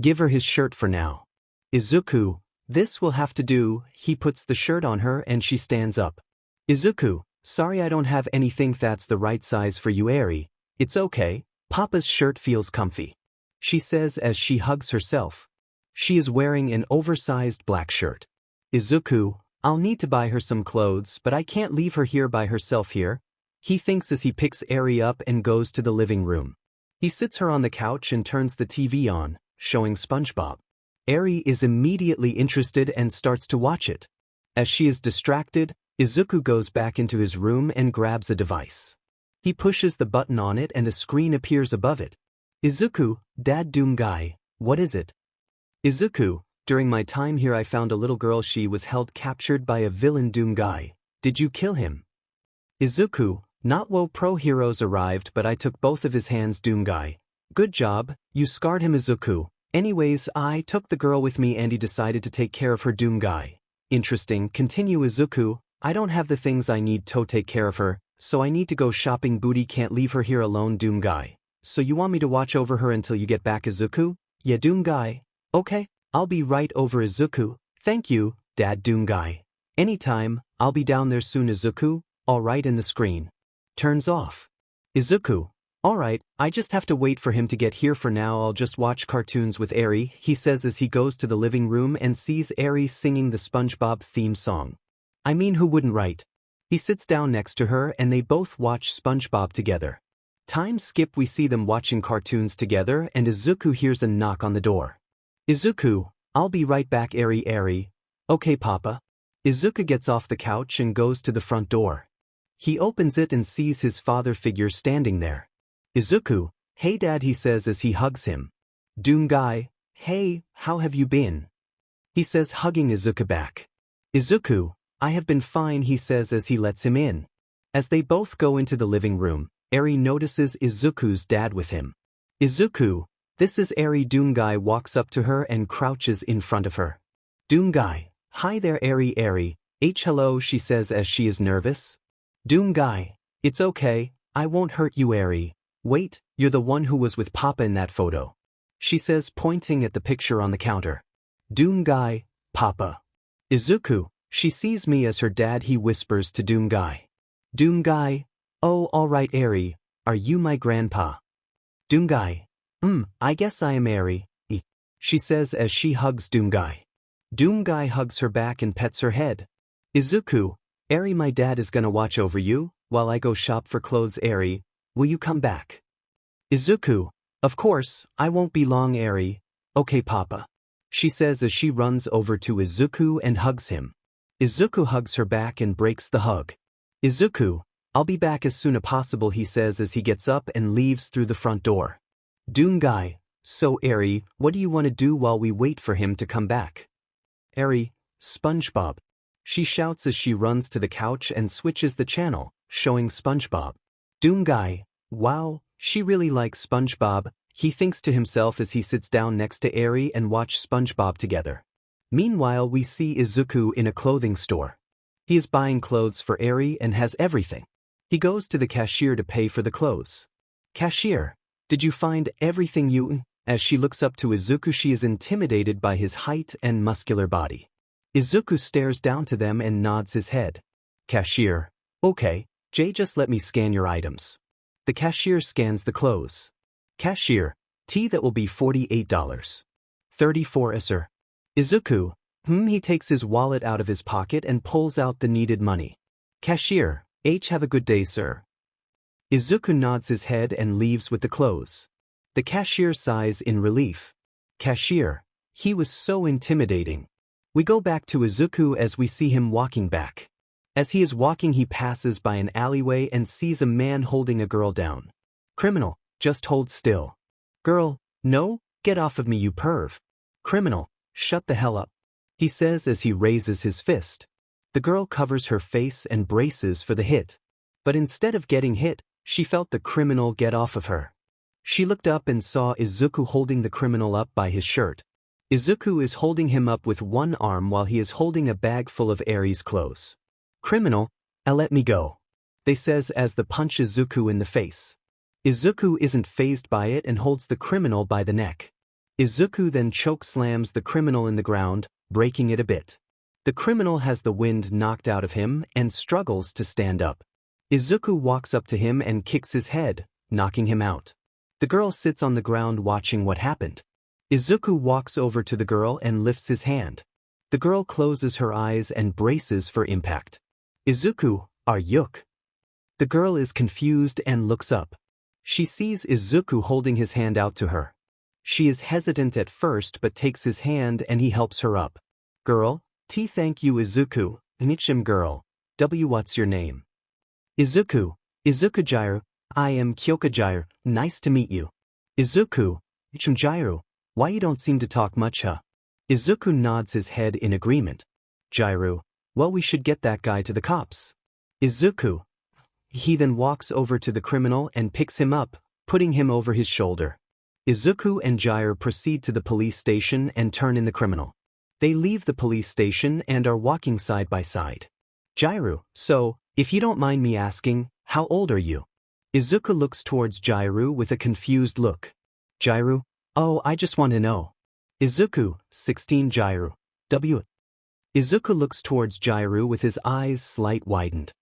give her his shirt for now. Izuku, this will have to do. He puts the shirt on her and she stands up. Izuku, sorry I don't have anything that's the right size for you. 𝐻𝐻𝐢𝗫, it's okay, Papa's shirt feels comfy, she says as she hugs herself. She is wearing an oversized black shirt. Izuku, I'll need to buy her some clothes, but I can't leave her here by herself here, he thinks as he picks 𝐻𝐻𝐢𝗫 up and goes to the living room. He sits her on the couch and turns the TV on, showing SpongeBob. 𝐻𝐻𝐢𝗫 is immediately interested and starts to watch it. As she is distracted, Izuku goes back into his room and grabs a device. He pushes the button on it and a screen appears above it. Izuku, Dad 𝗵𝗃𝗀𝗃, what is it? Izuku, during my time here I found a little girl. She was held captured by a villain 𝗵𝗃𝗀𝗃. Did you kill him? Izuku, not wo pro heroes arrived but I took both of his hands 𝗵𝗃𝗁. Good job, you scarred him Izuku. Anyways I took the girl with me and he decided to take care of her 𝗵𝗃𝗁. Interesting, continue Izuku, I don't have the things I need to take care of her, so I need to go shopping booty can't leave her here alone 𝗵𝗃𝗁. So you want me to watch over her until you get back Izuku? Yeah 𝗵𝗃𝗁. Okay, I'll be right over Izuku, thank you, Dad 𝗵𝗃𝗁. Anytime, I'll be down there soon Izuku, alright in the screen. Turns off. Izuku, alright, I just have to wait for him to get here for now I'll just watch cartoons with 𝗧𝗍, he says as he goes to the living room and sees 𝗧𝗍 singing the SpongeBob theme song. I mean who wouldn't right? He sits down next to her and they both watch SpongeBob together. Time skip we see them watching cartoons together and Izuku hears a knock on the door. Izuku, I'll be right back 𝗧𝗍. Okay papa. Izuku gets off the couch and goes to the front door. He opens it and sees his father figure standing there. Izuku, hey dad he says as he hugs him. 𝗵𝗃𝗁, hey, how have you been? He says hugging Izuku back. Izuku, I have been fine he says as he lets him in. As they both go into the living room, 𝗧𝗍 notices Izuku's dad with him. Izuku, this is 𝗧𝗍 𝗵𝗃𝗁 walks up to her and crouches in front of her. 𝗵𝗃𝗁, hi there 𝗧𝗍, hello she says as she is nervous. 𝗵𝗃𝗁, it's okay, I won't hurt you 𝗧𝗍. Wait, you're the one who was with Papa in that photo. She says pointing at the picture on the counter. 𝗵𝗃𝗁, Papa. Izuku, she sees me as her dad he whispers to 𝗵𝗃𝗁. 𝗵𝗃𝗁, oh alright 𝗧𝗍, are you my grandpa? 𝗵𝗃𝗁, I guess I am 𝗧𝗍. She says as she hugs 𝗵𝗃𝗁. 𝗵𝗃𝗁 hugs her back and pets her head. Izuku, 𝗧𝗍 my dad is gonna watch over you, while I go shop for clothes 𝗧𝗍, will you come back? Izuku, of course, I won't be long 𝗧𝗍. Okay papa. She says as she runs over to Izuku and hugs him. Izuku hugs her back and breaks the hug. Izuku, I'll be back as soon as possible he says as he gets up and leaves through the front door. 𝗵𝗃𝗁, so 𝗧𝗍, what do you want to do while we wait for him to come back? 𝗧𝗍, SpongeBob. She shouts as she runs to the couch and switches the channel, showing SpongeBob. 𝗵𝗃𝗁, wow, she really likes SpongeBob, he thinks to himself as he sits down next to 𝗧𝗍 and watch SpongeBob together. Meanwhile we see Izuku in a clothing store. He is buying clothes for 𝗧𝗍 and has everything. He goes to the cashier to pay for the clothes. Cashier, did you find everything you? As she looks up to Izuku she is intimidated by his height and muscular body. Izuku stares down to them and nods his head. Cashier, okay, just let me scan your items. The cashier scans the clothes. Cashier, that will be $48. 34 sir. Izuku, he takes his wallet out of his pocket and pulls out the needed money. Cashier, have a good day sir. Izuku nods his head and leaves with the clothes. The cashier sighs in relief. Cashier, he was so intimidating. We go back to Izuku as we see him walking back. As he is walking he passes by an alleyway and sees a man holding a girl down. Criminal, just hold still. Girl, no, get off of me you perv. Criminal, shut the hell up. He says as he raises his fist. The girl covers her face and braces for the hit. But instead of getting hit, she felt the criminal get off of her. She looked up and saw Izuku holding the criminal up by his shirt. Izuku is holding him up with one arm while he is holding a bag full of 𝗧𝗍's clothes. Criminal, let me go. They says as they punch Izuku in the face. Izuku isn't fazed by it and holds the criminal by the neck. Izuku then chokeslams the criminal in the ground, breaking it a bit. The criminal has the wind knocked out of him and struggles to stand up. Izuku walks up to him and kicks his head, knocking him out. The girl sits on the ground watching what happened. Izuku walks over to the girl and lifts his hand. The girl closes her eyes and braces for impact. Izuku, 𝗧𝗍𝗍. The girl is confused and looks up. She sees Izuku holding his hand out to her. She is hesitant at first but takes his hand and he helps her up. Girl, thank you Izuku, 𝗵𝗃𝗁 girl, what's your name? Izuku, 𝗧𝗍𝗍𝗃, I am Kyoka 𝗧𝗍, nice to meet you. Izuku, 𝗧𝗍𝗍𝗃, why you don't seem to talk much huh? Izuku nods his head in agreement. 𝗧𝗍𝗍, Well, we should get that guy to the cops. Izuku. He then walks over to the criminal and picks him up, putting him over his shoulder. Izuku and 𝗲𝗏 proceed to the police station and turn in the criminal. They leave the police station and are walking side by side. 𝗲𝗏, so, if you don't mind me asking, how old are you? Izuku looks towards 𝗲𝗏 with a confused look. 𝗲𝗏, oh, I just want to know. Izuku, 16 𝗲𝗏. W. Izuku looks towards 𝗲𝗏 with his eyes slight widened.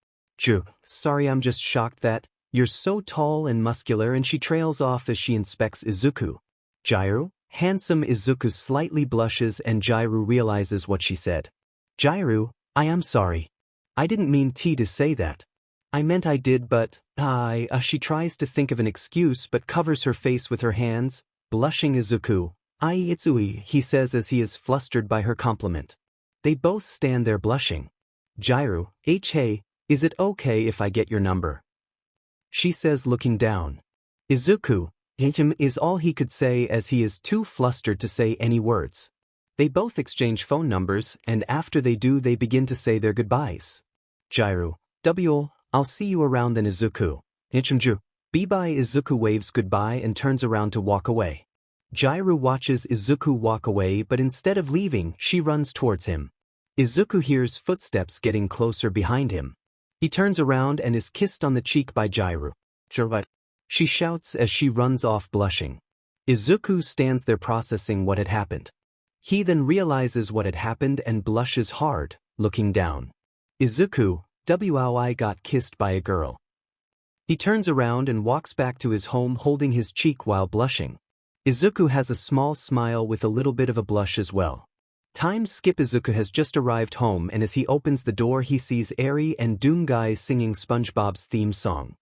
Sorry, I'm just shocked that you're so tall and muscular, and she trails off as she inspects Izuku. 𝗲𝗏, handsome Izuku slightly blushes and 𝗲𝗏 realizes what she said. 𝗲𝗏, I am sorry. I didn't mean to say that. I meant I did, but, she tries to think of an excuse but covers her face with her hands, blushing. Izuku, 𝗬𝗧𝗍𝗍, he says as he is flustered by her compliment. They both stand there blushing. 𝗲𝗏, hey, is it okay if I get your number? She says looking down. Izuku, is all he could say as he is too flustered to say any words. They both exchange phone numbers, and after they do they begin to say their goodbyes. 𝗲𝗏, W, I'll see you around then. Izuku, bye. Izuku waves goodbye and turns around to walk away. 𝗲𝗏 watches Izuku walk away, but instead of leaving, she runs towards him. Izuku hears footsteps getting closer behind him. He turns around and is kissed on the cheek by 𝗲𝗏. She shouts as she runs off blushing. Izuku stands there processing what had happened. He then realizes what had happened and blushes hard, looking down. Izuku, I got kissed by a girl. He turns around and walks back to his home holding his cheek while blushing. Izuku has a small smile with a little bit of a blush as well. Time skip. Izuku has just arrived home, and as he opens the door he sees 𝐼 and 𝗃𝗏𝗏 singing SpongeBob's theme song.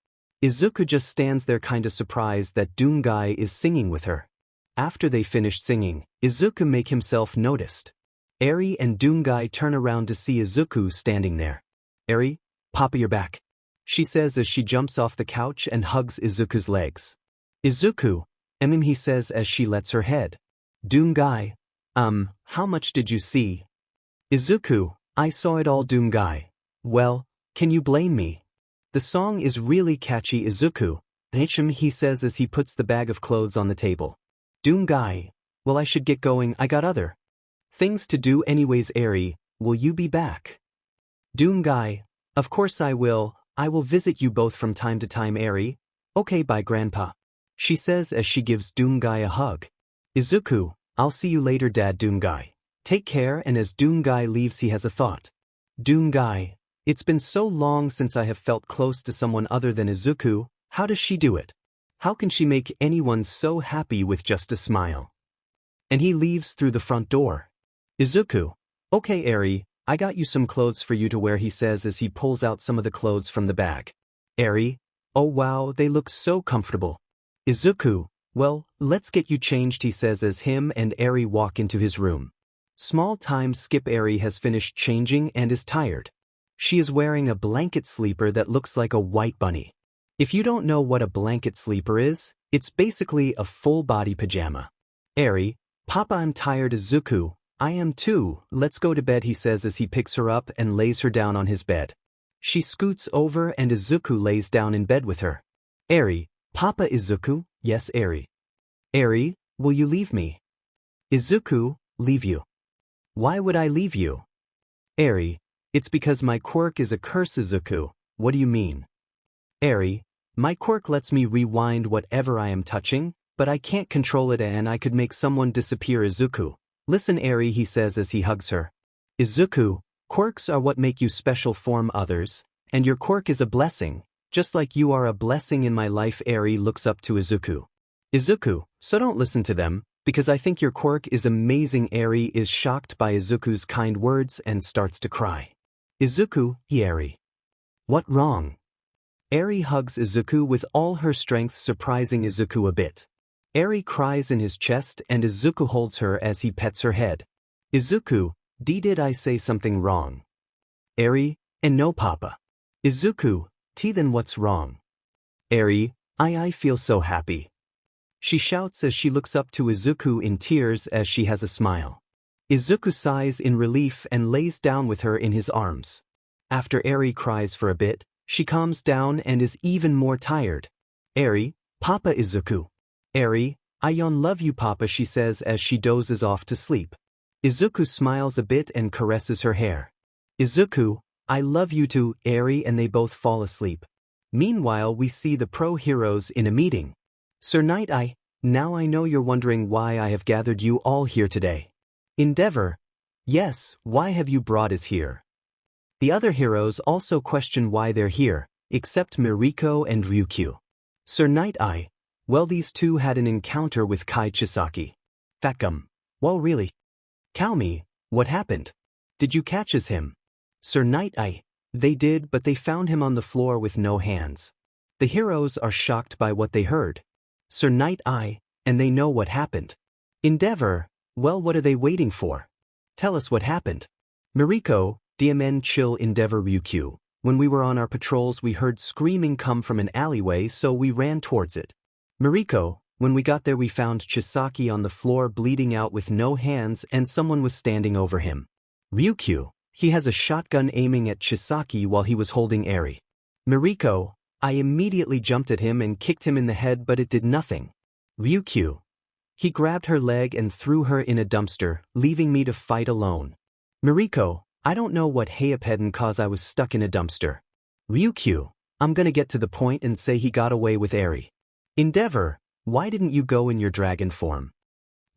Izuku just stands there kinda surprised that 𝗃𝗏𝗏 is singing with her. After they finished singing, Izuku make himself noticed. 𝗍𝗏 and 𝗃𝗏𝗏 turn around to see Izuku standing there. 𝗍𝗏, Papa, you're back, she says as she jumps off the couch and hugs Izuku's legs. Izuku, he says as she lets her head. 𝗃𝗏𝗏, how much did you see? Izuku, I saw it all. 𝗃𝗏𝗏, well, can you blame me? The song is really catchy. Izuku, he says as he puts the bag of clothes on the table. 𝗃𝗏𝗏, well, I should get going, I got other things to do anyways. 𝗍𝗏, will you be back? 𝗃𝗏𝗏, of course I will visit you both from time to time. 𝗍𝗏, okay, bye grandpa, she says as she gives 𝗃𝗏𝗏 a hug. Izuku, I'll see you later dad. 𝗃𝗏𝗏, take care. And as 𝗃𝗏𝗏 leaves he has a thought. 𝗃𝗏𝗏, it's been so long since I have felt close to someone other than Izuku. How does she do it? How can she make anyone so happy with just a smile? And he leaves through the front door. Izuku, okay 𝗍𝗏, I got you some clothes for you to wear, he says as he pulls out some of the clothes from the bag. 𝗍𝗏, oh wow, they look so comfortable. Izuku, well, let's get you changed, he says as him and 𝗍𝗏 walk into his room. Small time skip. 𝗍𝗏 has finished changing and is tired. She is wearing a blanket sleeper that looks like a white bunny. If you don't know what a blanket sleeper is, it's basically a full-body pajama. 𝗍𝗏, Papa, I'm tired. Izuku, I am too, let's go to bed, he says as he picks her up and lays her down on his bed. She scoots over and Izuku lays down in bed with her. 𝗍𝗏, Papa. Izuku, yes 𝗍𝗏. 𝗍𝗏, will you leave me? Izuku, leave you? Why would I leave you? 𝗍𝗏, it's because my quirk is a curse. Izuku, what do you mean? 𝗍𝗏, my quirk lets me rewind whatever I am touching, but I can't control it and I could make someone disappear. Izuku, listen 𝗍𝗏, he says as he hugs her. Izuku, quirks are what make you special from others, and your quirk is a blessing, just like you are a blessing in my life. 𝗍𝗏 looks up to Izuku. Izuku, so don't listen to them, because I think your quirk is amazing. 𝗍𝗏 is shocked by Izuku's kind words and starts to cry. Izuku, 𝗍𝗏. What wrong? 𝗍𝗏 hugs Izuku with all her strength, surprising Izuku a bit. 𝗍𝗏 cries in his chest and Izuku holds her as he pets her head. Izuku, did I say something wrong? 𝗍𝗏, and no Papa. Izuku, then what's wrong? 𝗍𝗏, I feel so happy. She shouts as she looks up to Izuku in tears as she has a smile. Izuku sighs in relief and lays down with her in his arms. After Eri cries for a bit, she calms down and is even more tired. Eri, Papa Izuku. Eri, I love you Papa, she says as she dozes off to sleep. Izuku smiles a bit and caresses her hair. Izuku, I love you too, Eri, and they both fall asleep. Meanwhile we see the pro-heroes in a meeting. Sir Knight, now I know you're wondering why I have gathered you all here today. Endeavor. Yes, why have you brought us here? The other heroes also question why they're here, except Miriko and Ryukyu. Sir Knight, well, these two had an encounter with Kai Chisaki. 𝗵𝘃𝗲. Well, really? 𝗏𝗲, what happened? Did you catch him? Sir Knight, they did, but they found him on the floor with no hands. The heroes are shocked by what they heard. Sir Knight, and they know what happened. Endeavor, well, what are they waiting for? Tell us what happened. Miriko, 𝗵𝗃𝗲 chill Endeavor Ryukyu. When we were on our patrols we heard screaming come from an alleyway, so we ran towards it. Miriko, when we got there we found Chisaki on the floor bleeding out with no hands and someone was standing over him. Ryukyu, he has a shotgun aiming at Chisaki while he was holding Eri. Miriko, I immediately jumped at him and kicked him in the head but it did nothing. Ryukyu, he grabbed her leg and threw her in a dumpster, leaving me to fight alone. Miriko, I don't know what happened cause I was stuck in a dumpster. Ryukyu, I'm gonna get to the point and say he got away with Eri. Endeavor, why didn't you go in your dragon form?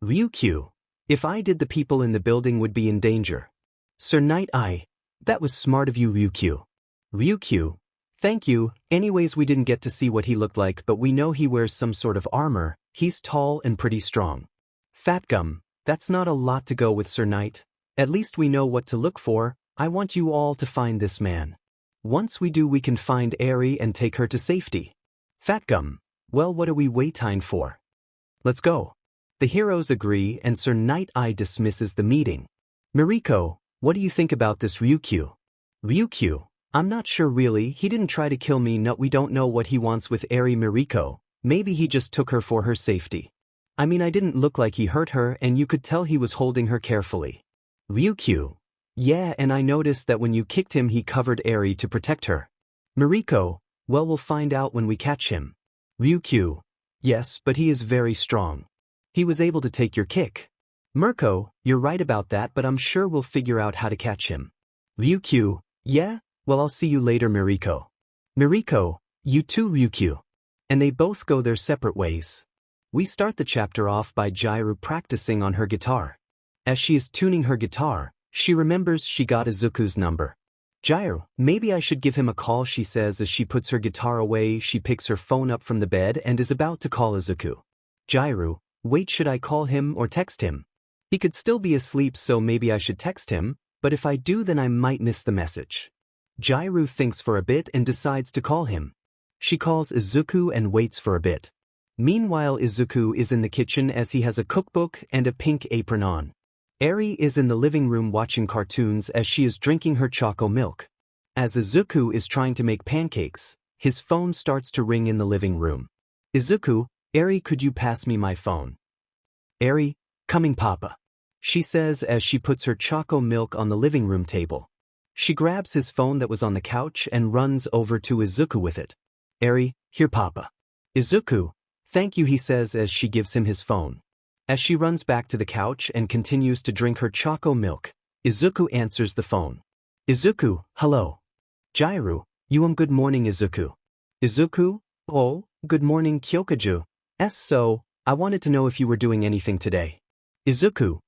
Ryukyu, if I did the people in the building would be in danger. Sir Knight, that was smart of you Ryukyu. Ryukyu, thank you, anyways we didn't get to see what he looked like but we know he wears some sort of armor, he's tall and pretty strong. 𝗵𝘃𝗲, that's not a lot to go with Sir Knight. At least we know what to look for. I want you all to find this man. Once we do we can find Eri and take her to safety. 𝗵𝘃𝗲, well, what are we waiting for? Let's go. The heroes agree and Sir Knight dismisses the meeting. Miriko, what do you think about this Ryukyu? Ryukyu, I'm not sure really, he didn't try to kill me, no, we don't know what he wants with Eri. Miriko, maybe he just took her for her safety. I mean, I didn't look like he hurt her and you could tell he was holding her carefully. Ryukyu, yeah, and I noticed that when you kicked him he covered Eri to protect her. Miriko, well, we'll find out when we catch him. Ryukyu, yes, but he is very strong. He was able to take your kick. Mirko, you're right about that, but I'm sure we'll figure out how to catch him. Ryukyu, yeah, well, I'll see you later Miriko. Miriko, you too Ryukyu. And they both go their separate ways. We start the chapter off by 𝗓𝗏 practicing on her guitar. As she is tuning her guitar, she remembers she got Izuku's number. 𝗓𝗏, maybe I should give him a call, she says as she puts her guitar away. She picks her phone up from the bed and is about to call Izuku. 𝗓𝗏, wait, should I call him or text him? He could still be asleep, so maybe I should text him, but if I do then I might miss the message. 𝗓𝗏 thinks for a bit and decides to call him. She calls Izuku and waits for a bit. Meanwhile Izuku is in the kitchen as he has a cookbook and a pink apron on. Eri is in the living room watching cartoons as she is drinking her choco milk. As Izuku is trying to make pancakes, his phone starts to ring in the living room. Izuku, Eri, could you pass me my phone? Eri, coming Papa, she says as she puts her choco milk on the living room table. She grabs his phone that was on the couch and runs over to Izuku with it. Eri, here Papa. Izuku, thank you, he says as she gives him his phone. As she runs back to the couch and continues to drink her choco milk, Izuku answers the phone. Izuku, hello. 𝗓𝗏, good morning Izuku. Izuku, oh, good morning Kyoka-ju. So, I wanted to know if you were doing anything today. Izuku,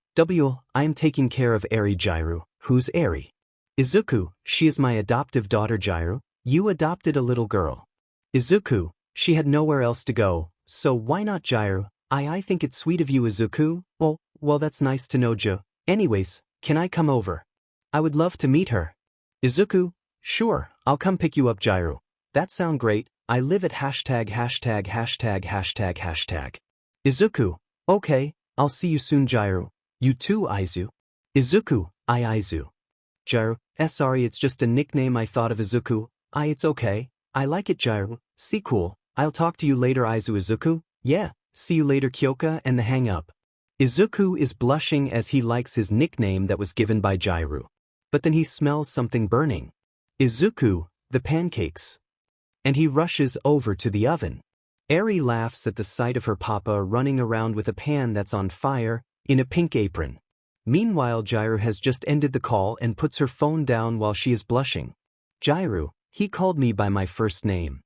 I am taking care of Eri. 𝗓𝗏, who's Eri? Izuku, she is my adoptive daughter. 𝗓𝗏, you adopted a little girl. Izuku, she had nowhere else to go, so why not 𝗓𝗏? I think it's sweet of you Izuku. Oh, well, that's nice to know 𝗎. Anyways, can I come over? I would love to meet her. Izuku, sure, I'll come pick you up 𝗓𝗏. That sound great, I live at ########. Izuku, okay, I'll see you soon 𝗓𝗏. You too Aizu. Izuku, Aizu. 𝗓𝗏, sorry, it's just a nickname I thought of. Izuku, it's okay, I like it 𝗓𝗏. See, cool, I'll talk to you later Aizu. Izuku, yeah. See you later Kyoka, and the hang up. Izuku is blushing as he likes his nickname that was given by Jiryu. But then he smells something burning. Izuku, the pancakes. And he rushes over to the oven. Eri laughs at the sight of her papa running around with a pan that's on fire, in a pink apron. Meanwhile, Jiryu has just ended the call and puts her phone down while she is blushing. Jiryu, he called me by my first name,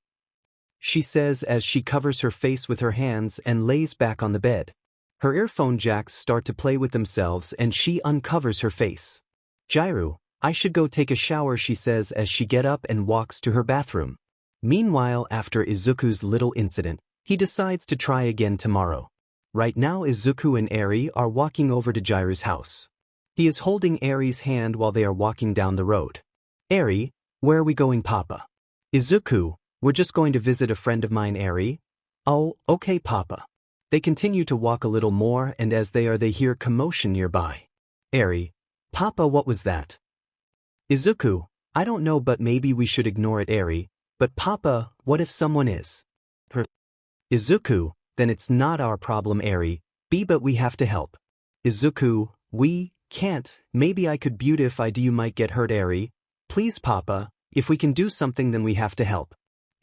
she says as she covers her face with her hands and lays back on the bed. Her earphone jacks start to play with themselves and she uncovers her face. Jiryu, I should go take a shower, she says as she gets up and walks to her bathroom. Meanwhile, after Izuku's little incident, he decides to try again tomorrow. Right now Izuku and Eri are walking over to Jiryu's house. He is holding Eri's hand while they are walking down the road. Eri, where are we going, Papa? Izuku, we're just going to visit a friend of mine, Eri. Oh, okay, Papa. They continue to walk a little more and as they hear commotion nearby. Eri, Papa, what was that? Izuku, I don't know, but maybe we should ignore it, Eri. But Papa, what if someone is hurt? Izuku, then it's not our problem, Eri. But we have to help. Izuku, we can't. Maybe I could beautify you might get hurt, Eri. Please, Papa, if we can do something then we have to help.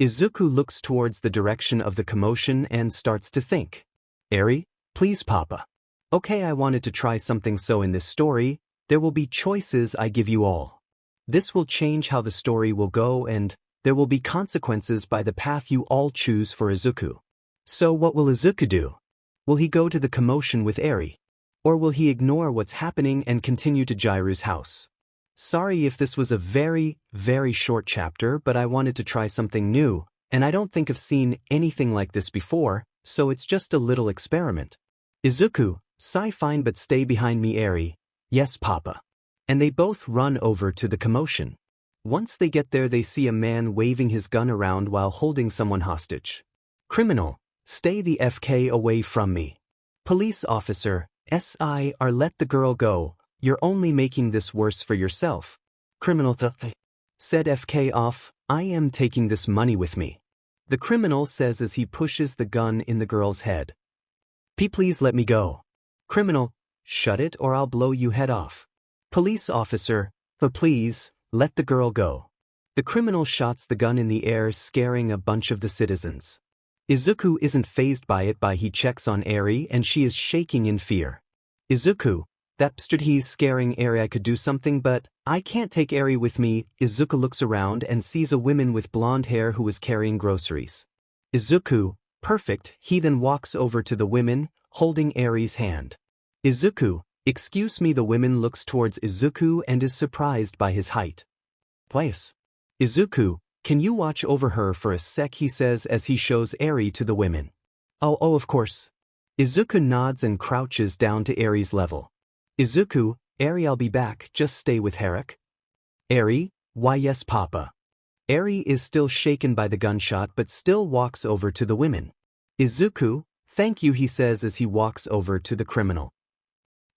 Izuku looks towards the direction of the commotion and starts to think. Eri, please, Papa. Okay, I wanted to try something, so in this story, there will be choices I give you all. This will change how the story will go and there will be consequences by the path you all choose for Izuku. So what will Izuku do? Will he go to the commotion with Eri? Or will he ignore what's happening and continue to Jiryu's house? Sorry if this was a very, very short chapter, but I wanted to try something new, and I don't think I've seen anything like this before, so it's just a little experiment. Izuku, sigh, fine, but stay behind me, Eri. Yes, Papa. And they both run over to the commotion. Once they get there, they see a man waving his gun around while holding someone hostage. Criminal, stay the FK away from me. Police officer, SI, let the girl go. You're only making this worse for yourself. Criminal, said FK off, I am taking this money with me. The criminal says as he pushes the gun in the girl's head. Please let me go. Criminal, shut it or I'll blow you head off. Police officer, please, let the girl go. The criminal shots the gun in the air, scaring a bunch of the citizens. Izuku isn't fazed by it, he checks on Eri and she is shaking in fear. Izuku, he's scaring Eri. I could do something, but I can't take Eri with me. Izuku looks around and sees a woman with blonde hair who is carrying groceries. Izuku, perfect. He then walks over to the women, holding Eri's hand. Izuku, excuse me. The woman looks towards Izuku and is surprised by his height. Please. Izuku, can you watch over her for a sec, he says as he shows Eri to the women. Oh, of course. Izuku nods and crouches down to Eri's level. Izuku, Eri, I'll be back, just stay with Herrick. Eri, why yes, Papa. Eri is still shaken by the gunshot but still walks over to the women. Izuku, thank you, he says as he walks over to the criminal.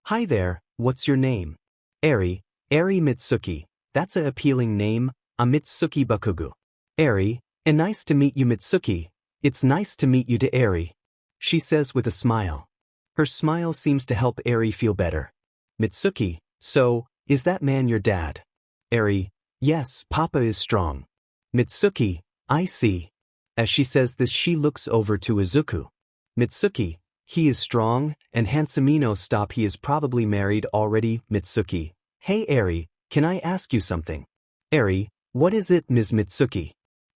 Hi there, what's your name? Eri Mitsuki, that's a appealing name, Mitsuki Bakugu. Eri, and nice to meet you, Mitsuki. It's nice to meet you to Eri, she says with a smile. Her smile seems to help Eri feel better. Mitsuki, so, is that man your dad? Eri, yes, Papa is strong. Mitsuki, I see. As she says this, she looks over to Izuku. Mitsuki, he is strong, and handsome. Stop, he is probably married already. Mitsuki, hey Eri, can I ask you something? Eri, what is it, Ms. Mitsuki?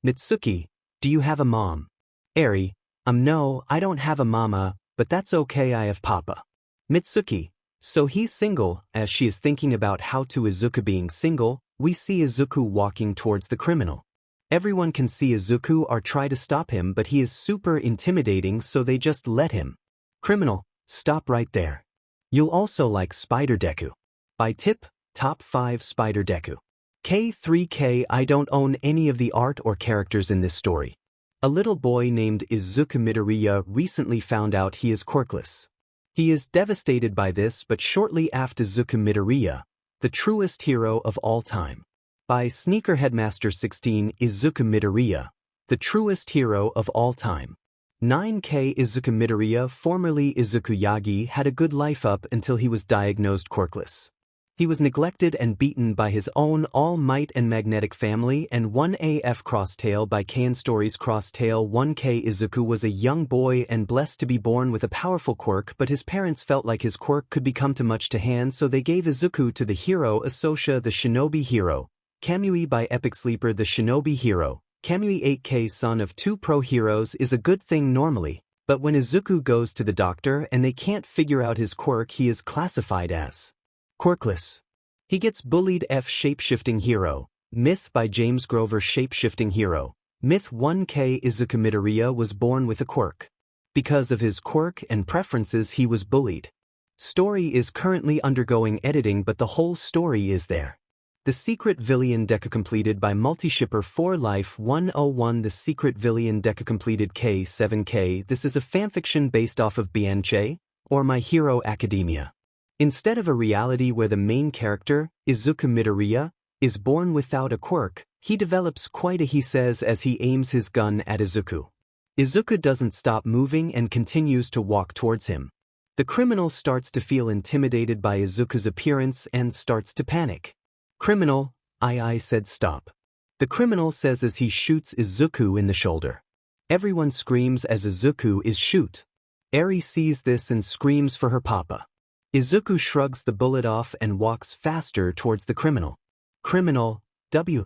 Mitsuki, do you have a mom? Eri, no, I don't have a mama, but that's okay, I have Papa. Mitsuki, so he's single. As she is thinking about how to Izuku being single, we see Izuku walking towards the criminal. Everyone can see Izuku or try to stop him, but he is super intimidating, so they just let him. Criminal, stop right there. You'll also like Spider Deku. By tip, top 5 Spider Deku. K3K. I don't own any of the art or characters in this story. A little boy named Izuku Midoriya recently found out he is quirkless. He is devastated by this, but shortly after Izuku Midoriya, the truest hero of all time. By Sneaker Headmaster 16, Izuku Midoriya, the truest hero of all time. 𝗂𝗧𝗵𝗲 formerly Izuku Yagi had a good life up until he was diagnosed quirkless. He was neglected and beaten by his own All Might and Magnetic family and 1AF Crosstail by Keian Stories Crosstail 1K. Izuku was a young boy and blessed to be born with a powerful quirk, but his parents felt like his quirk could become too much to hand, so they gave Izuku to the hero 𝗧𝗏 the shinobi hero, 𝗵𝗲 by Epic Sleeper the shinobi hero. 𝗵𝗲 8K son of two pro heroes is a good thing normally, but when Izuku goes to the doctor and they can't figure out his quirk, he is classified as quirkless. He gets bullied. F shapeshifting hero, Myth by James Grover shapeshifting hero. Myth 1K 𝗧𝗵𝗲 was born with a quirk. Because of his quirk and preferences he was bullied. Story is currently undergoing editing, but the whole story is there. The Secret Villain Deca completed by Multishipper 4 Life 101. The Secret Villain Deca completed K7K. This is a fanfiction based off of 𝗵𝗃 or My Hero Academia. Instead of a reality where the main character, 𝗧𝗵𝗲, is born without a quirk, he develops quite a he says as he aims his gun at Izuku. Izuku doesn't stop moving and continues to walk towards him. The criminal starts to feel intimidated by Izuku's appearance and starts to panic. Criminal, I said stop. The criminal says as he shoots Izuku in the shoulder. Everyone screams as Izuku is shoot. Eri sees this and screams for her papa. Izuku shrugs the bullet off and walks faster towards the criminal. Criminal, W.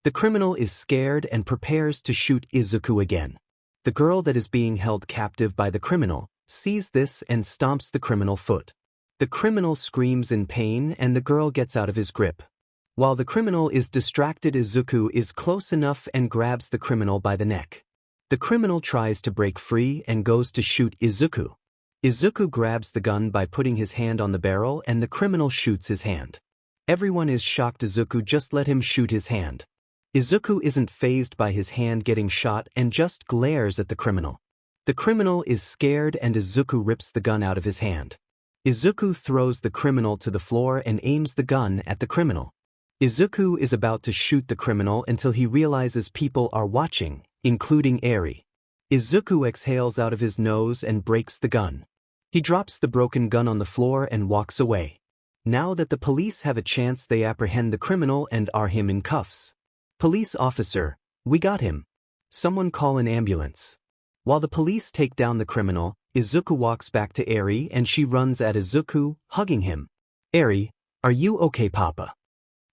The criminal is scared and prepares to shoot Izuku again. The girl that is being held captive by the criminal sees this and stomps the criminal foot. The criminal screams in pain and the girl gets out of his grip. While the criminal is distracted, Izuku is close enough and grabs the criminal by the neck. The criminal tries to break free and goes to shoot Izuku. Izuku grabs the gun by putting his hand on the barrel and the criminal shoots his hand. Everyone is shocked. Izuku just let him shoot his hand. Izuku isn't fazed by his hand getting shot and just glares at the criminal. The criminal is scared and Izuku rips the gun out of his hand. Izuku throws the criminal to the floor and aims the gun at the criminal. Izuku is about to shoot the criminal until he realizes people are watching, including Eri. Izuku exhales out of his nose and breaks the gun. He drops the broken gun on the floor and walks away. Now that the police have a chance, they apprehend the criminal and are him in cuffs. Police officer, we got him. Someone call an ambulance. While the police take down the criminal, Izuku walks back to Eri and she runs at Izuku, hugging him. Eri, are you okay, papa?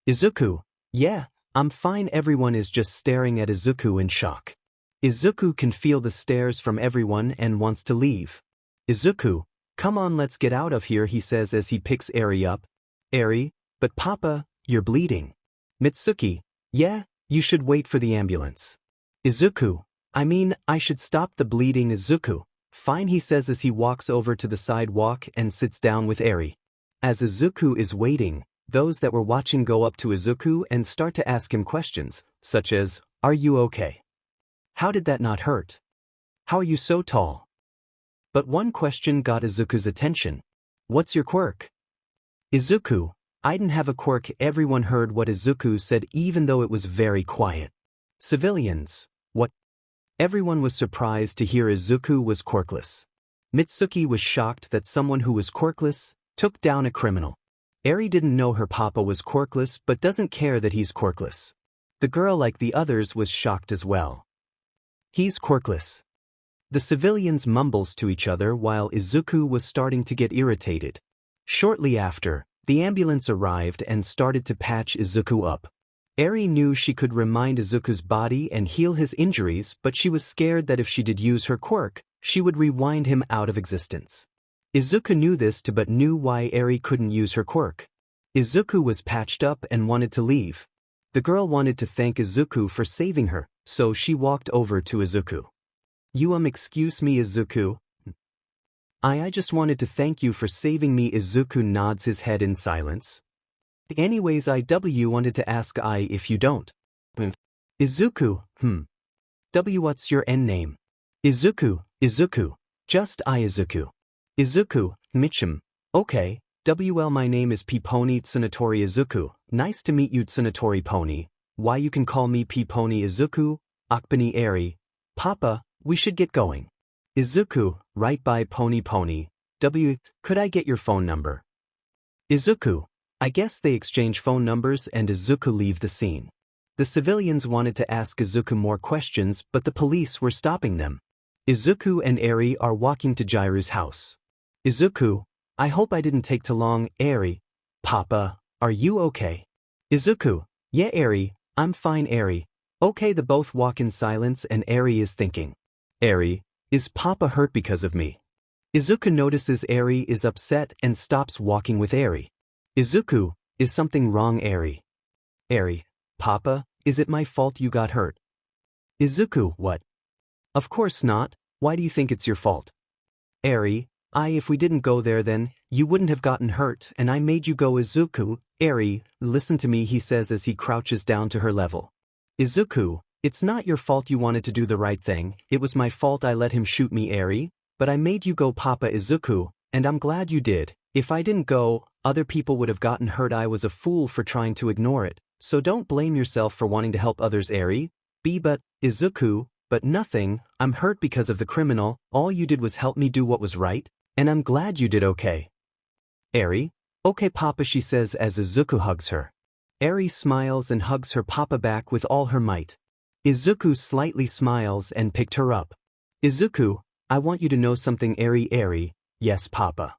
Izuku, yeah, I'm fine. Everyone is just staring at Izuku in shock. Izuku can feel the stares from everyone and wants to leave. Izuku, come on, let's get out of here, he says as he picks Eri up. Eri, but papa, you're bleeding. Mitsuki, yeah, you should wait for the ambulance. Izuku, I should stop the bleeding. Izuku, fine, he says as he walks over to the sidewalk and sits down with Eri. As Izuku is waiting, those that were watching go up to Izuku and start to ask him questions, such as, are you okay? How did that not hurt? How are you so tall? But one question got Izuku's attention. What's your quirk? Izuku, I didn't have a quirk. Everyone heard what Izuku said even though it was very quiet. Civilians, what? Everyone was surprised to hear Izuku was quirkless. Mitsuki was shocked that someone who was quirkless took down a criminal. Eri didn't know her papa was quirkless but doesn't care that he's quirkless. The girl, like the others, was shocked as well. He's quirkless. The civilians mumbles to each other while Izuku was starting to get irritated. Shortly after, the ambulance arrived and started to patch Izuku up. Eri knew she could remind Izuku's body and heal his injuries, but she was scared that if she did use her quirk, she would rewind him out of existence. Izuku knew this too but knew why Eri couldn't use her quirk. Izuku was patched up and wanted to leave. The girl wanted to thank Izuku for saving her, so she walked over to Izuku. Excuse me, Izuku. I just wanted to thank you for saving me. Izuku nods his head in silence. Anyways, wanted to ask if you don't. Izuku, what's your name? Izuku, just Izuku. Izuku, Mitchum, okay. My name is 𝗵𝗃𝗄 Tsunatori Izuku. Nice to meet you, Tsunatori Pony. Why you can call me 𝗵𝗃𝗄 Izuku, Akbani Eri. Papa, we should get going. Izuku, right by Pony Pony. Could I get your phone number? Izuku. I guess they exchange phone numbers and Izuku leave the scene. The civilians wanted to ask Izuku more questions, but the police were stopping them. Izuku and Eri are walking to Jirairu's house. Izuku, I hope I didn't take too long. Eri, Papa, are you okay? Izuku, yeah Eri, I'm fine Eri. Okay, the both walk in silence and Eri is thinking. Eri, is Papa hurt because of me? Izuku notices Eri is upset and stops walking with Eri. Izuku, is something wrong Eri? Eri, Papa, is it my fault you got hurt? Izuku, what? Of course not, why do you think it's your fault? Eri, if we didn't go there then, you wouldn't have gotten hurt and I made you go. Izuku, Eri, listen to me, he says as he crouches down to her level. Izuku, it's not your fault you wanted to do the right thing, it was my fault I let him shoot me Eri, but I made you go Papa. Izuku, and I'm glad you did. If I didn't go, other people would have gotten hurt. I was a fool for trying to ignore it, so don't blame yourself for wanting to help others Eri. But, Izuku, but nothing, I'm hurt because of the criminal, all you did was help me do what was right, and I'm glad you did okay. Eri, okay Papa, she says as Izuku hugs her. Eri smiles and hugs her Papa back with all her might. Izuku slightly smiles and picked her up. Izuku, I want you to know something Eri, yes Papa.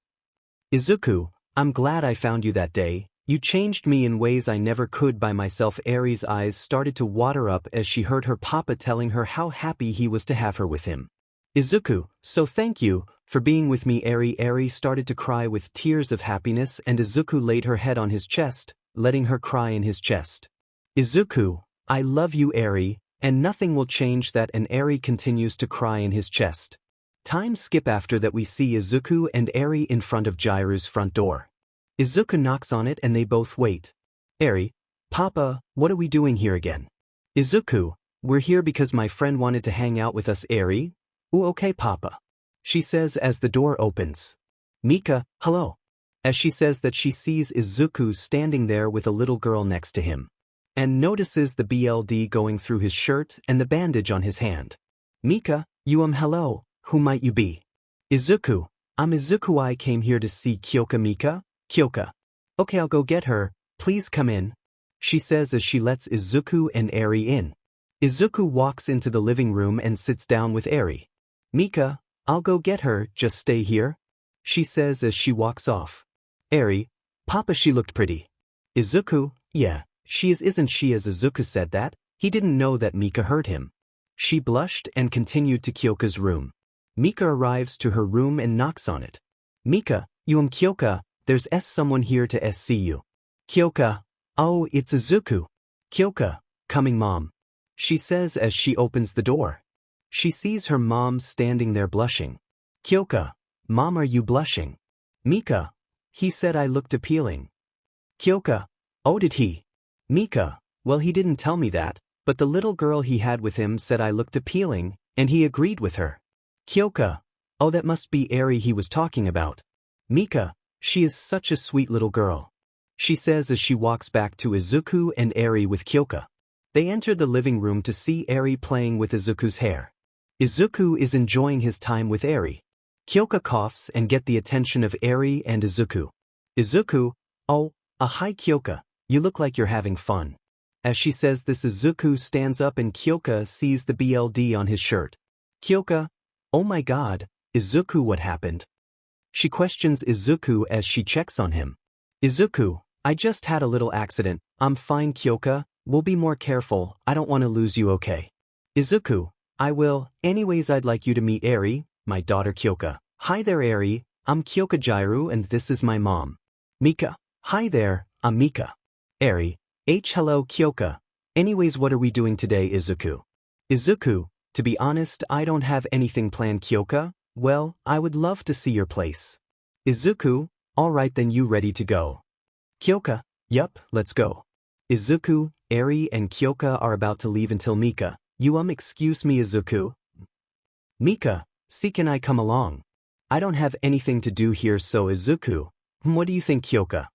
Izuku, I'm glad I found you that day, you changed me in ways I never could by myself. Eri's eyes started to water up as she heard her Papa telling her how happy he was to have her with him. Izuku, so thank you, for being with me Eri started to cry with tears of happiness and Izuku laid her head on his chest, letting her cry in his chest. Izuku, I love you Eri, and nothing will change that, and Eri continues to cry in his chest. Time skip after that we see Izuku and Eri in front of Jirairu's front door. Izuku knocks on it and they both wait. Eri, Papa, what are we doing here again? Izuku, we're here because my friend wanted to hang out with us Eri. Ooh okay Papa. She says as the door opens. Mika, hello. As she says that she sees Izuku standing there with a little girl next to him. And notices the BLD going through his shirt and the bandage on his hand. Mika, hello, who might you be? Izuku, I'm Izuku, I came here to see Kyoka. Mika, Kyoka. Okay, I'll go get her, please come in. She says as she lets Izuku and Eri in. Izuku walks into the living room and sits down with Eri. Mika, I'll go get her, just stay here. She says as she walks off. Eri, Papa, she looked pretty. Izuku, yeah. She is, isn't she? As Izuku said that, he didn't know that Mika hurt him. She blushed and continued to Kyoka's room. Mika arrives to her room and knocks on it. Mika, Kyoka, there's someone here to see you. Kyoka, oh, it's Izuku. Kyoka, coming mom. She says as she opens the door. She sees her mom standing there blushing. Kyoka, mom, are you blushing? Mika, he said I looked appealing. Kyoka, oh, did he? Mika, well, he didn't tell me that, but the little girl he had with him said I looked appealing, and he agreed with her. Kyoka, oh, that must be Eri he was talking about. Mika, she is such a sweet little girl. She says as she walks back to Izuku and Eri with Kyoka. They enter the living room to see Eri playing with Izuku's hair. Izuku is enjoying his time with Eri. Kyoka coughs and get the attention of Eri and Izuku. Izuku, oh, hi Kyoka. You look like you're having fun. As she says this, Izuku stands up and Kyoka sees the BLD on his shirt. Kyoka, oh my god, Izuku, what happened? She questions Izuku as she checks on him. Izuku, I just had a little accident, I'm fine Kyoka, we'll be more careful, I don't want to lose you okay? Izuku, I will, anyways I'd like you to meet Eri, my daughter Kyoka. Hi there Eri, I'm Kyoka Jirairu and this is my mom. Mika, hi there, I'm Mika. Eri, hello Kyoka. Anyways, what are we doing today Izuku? Izuku, to be honest I don't have anything planned Kyoka, well, I would love to see your place. Izuku, alright then you ready to go? Kyoka, yup, let's go. Izuku, Eri and Kyoka are about to leave until Mika, excuse me Izuku? Mika, see can I come along? I don't have anything to do here so Izuku, what do you think Kyoka?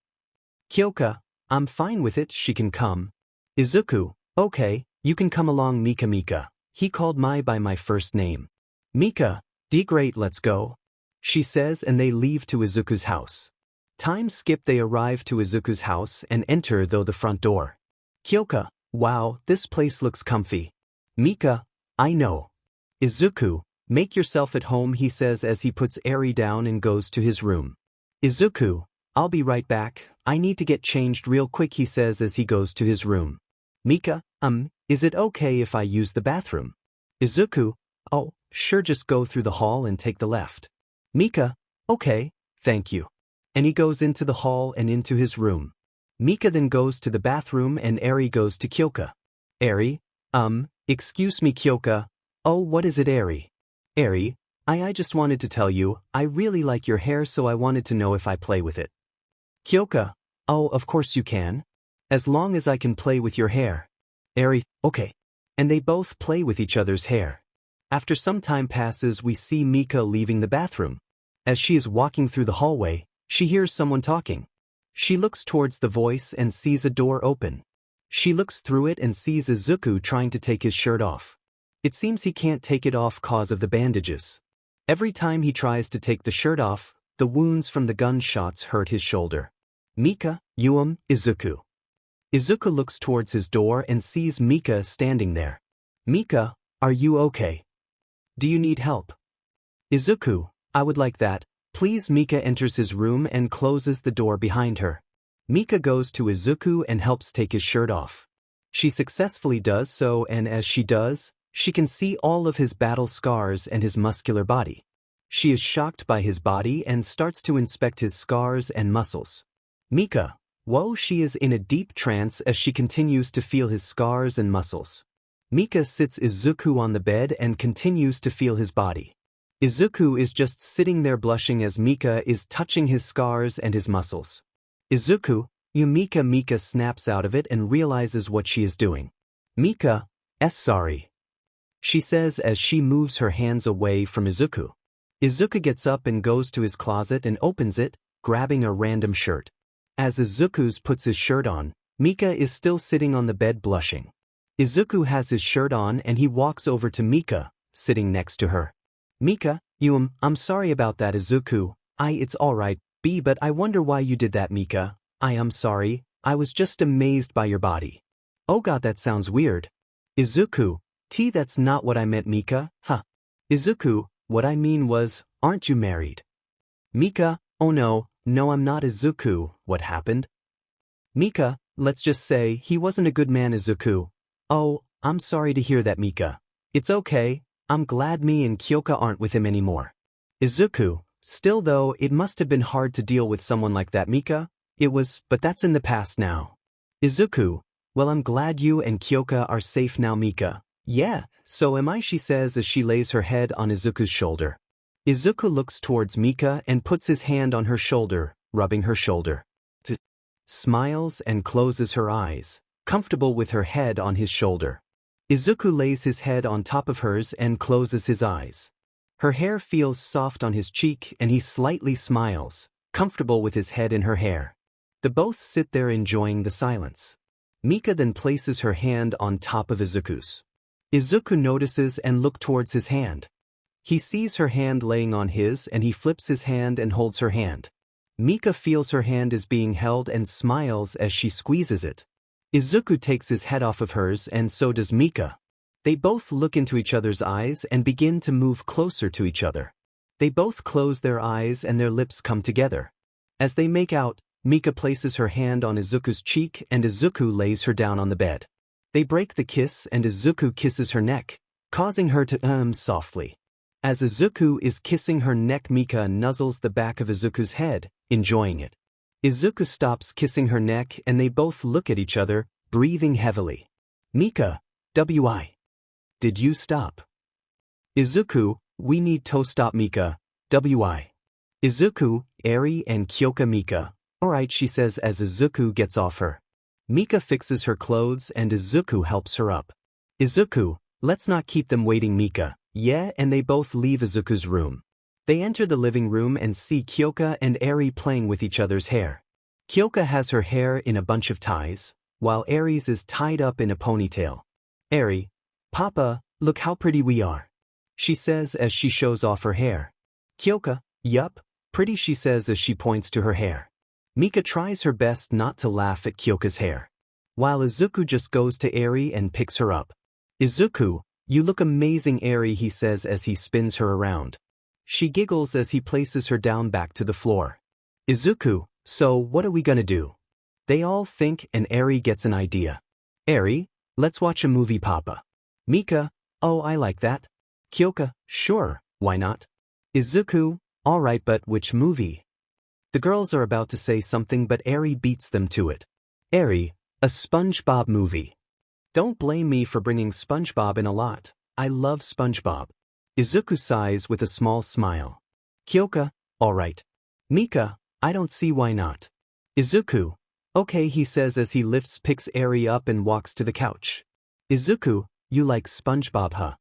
Kyoka, I'm fine with it, she can come. Izuku, okay, you can come along Mika. He called by my first name. Mika, Great, let's go, she says, and they leave to Izuku's house. Time skip, they arrive to Izuku's house and enter through the front door. Kyoka, wow, this place looks comfy. Mika, I know. Izuku, make yourself at home, he says as he puts Eri down and goes to his room. Izuku, I'll be right back, I need to get changed real quick, he says as he goes to his room. Mika, is it okay if I use the bathroom? Izuku, oh, sure, just go through the hall and take the left. Mika, okay, thank you. And he goes into the hall and into his room. Mika then goes to the bathroom and Eri goes to Kyoka. Eri, excuse me Kyoka. Oh, what is it, Eri? Eri, I just wanted to tell you, I really like your hair, so I wanted to know if I play with it. Kyoka, oh, of course you can. As long as I can play with your hair. Eri, okay. And they both play with each other's hair. After some time passes, we see Mika leaving the bathroom. As she is walking through the hallway, she hears someone talking. She looks towards the voice and sees a door open. She looks through it and sees Izuku trying to take his shirt off. It seems he can't take it off cause of the bandages. Every time he tries to take the shirt off, the wounds from the gunshots hurt his shoulder. Mika, Izuku. Izuku looks towards his door and sees Mika standing there. Mika, are you okay? Do you need help? Izuku, I would like that, please. Mika enters his room and closes the door behind her. Mika goes to Izuku and helps take his shirt off. She successfully does so, and as she does, she can see all of his battle scars and his muscular body. She is shocked by his body and starts to inspect his scars and muscles. Mika, whoa, she is in a deep trance as she continues to feel his scars and muscles. Mika sits Izuku on the bed and continues to feel his body. Izuku is just sitting there blushing as Mika is touching his scars and his muscles. Izuku, Mika snaps out of it and realizes what she is doing. Mika, sorry, she says as she moves her hands away from Izuku. Izuku gets up and goes to his closet and opens it, grabbing a random shirt. As Izuku puts his shirt on, Mika is still sitting on the bed blushing. Izuku has his shirt on and he walks over to Mika, sitting next to her. Mika, I'm sorry about that. Izuku, it's alright, but I wonder why you did that. Mika, I am sorry, I was just amazed by your body. Oh god, that sounds weird. Izuku, that's not what I meant. Mika, Izuku, what I mean was, aren't you married? Mika, oh no, I'm not. Izuku, what happened? Mika, let's just say he wasn't a good man. Izuku, oh, I'm sorry to hear that. Mika, it's okay, I'm glad me and Kyoka aren't with him anymore. Izuku, still though, it must have been hard to deal with someone like that. Mika, it was, but that's in the past now. Izuku, well, I'm glad you and Kyoka are safe now. Mika, yeah, so am I, she says as she lays her head on Izuku's shoulder. Izuku looks towards Mika and puts his hand on her shoulder, rubbing her shoulder. Smiles and closes her eyes, comfortable with her head on his shoulder. Izuku lays his head on top of hers and closes his eyes. Her hair feels soft on his cheek and he slightly smiles, comfortable with his head in her hair. They both sit there enjoying the silence. Mika then places her hand on top of Izuku's. Izuku notices and looks towards his hand. He sees her hand laying on his and he flips his hand and holds her hand. Mika feels her hand is being held and smiles as she squeezes it. Izuku takes his head off of hers and so does Mika. They both look into each other's eyes and begin to move closer to each other. They both close their eyes and their lips come together. As they make out, Mika places her hand on Izuku's cheek and Izuku lays her down on the bed. They break the kiss and Izuku kisses her neck, causing her to softly. As Izuku is kissing her neck, Mika nuzzles the back of Izuku's head, enjoying it. Izuku stops kissing her neck and they both look at each other, breathing heavily. Mika, did you stop? Izuku, we need to stop. Mika, Izuku, Eri and Kyoka. Mika, alright, she says as Izuku gets off her. Mika fixes her clothes and Izuku helps her up. Izuku, let's not keep them waiting. Mika, yeah, and they both leave Izuku's room. They enter the living room and see Kyoka and Eri playing with each other's hair. Kyoka has her hair in a bunch of ties, while Eri's is tied up in a ponytail. Eri, Papa, look how pretty we are. she says as she shows off her hair. Kyoka, yup, pretty, she says as she points to her hair. Mika tries her best not to laugh at Kyoka's hair, while Izuku just goes to Eri and picks her up. Izuku, you look amazing, Eri, he says as he spins her around. She giggles as he places her down back to the floor. Izuku, so what are we gonna do? They all think and Eri gets an idea. Eri, let's watch a movie, Papa. Mika, oh, I like that. Kyoka, sure, why not? Izuku, alright, but which movie? The girls are about to say something but Eri beats them to it. Eri, a SpongeBob movie. Don't blame me for bringing SpongeBob in a lot. I love SpongeBob. Izuku sighs with a small smile. Kyoka, alright. Mika, I don't see why not. Izuku, okay, he says as he picks Eri up and walks to the couch. Izuku, you like SpongeBob, huh?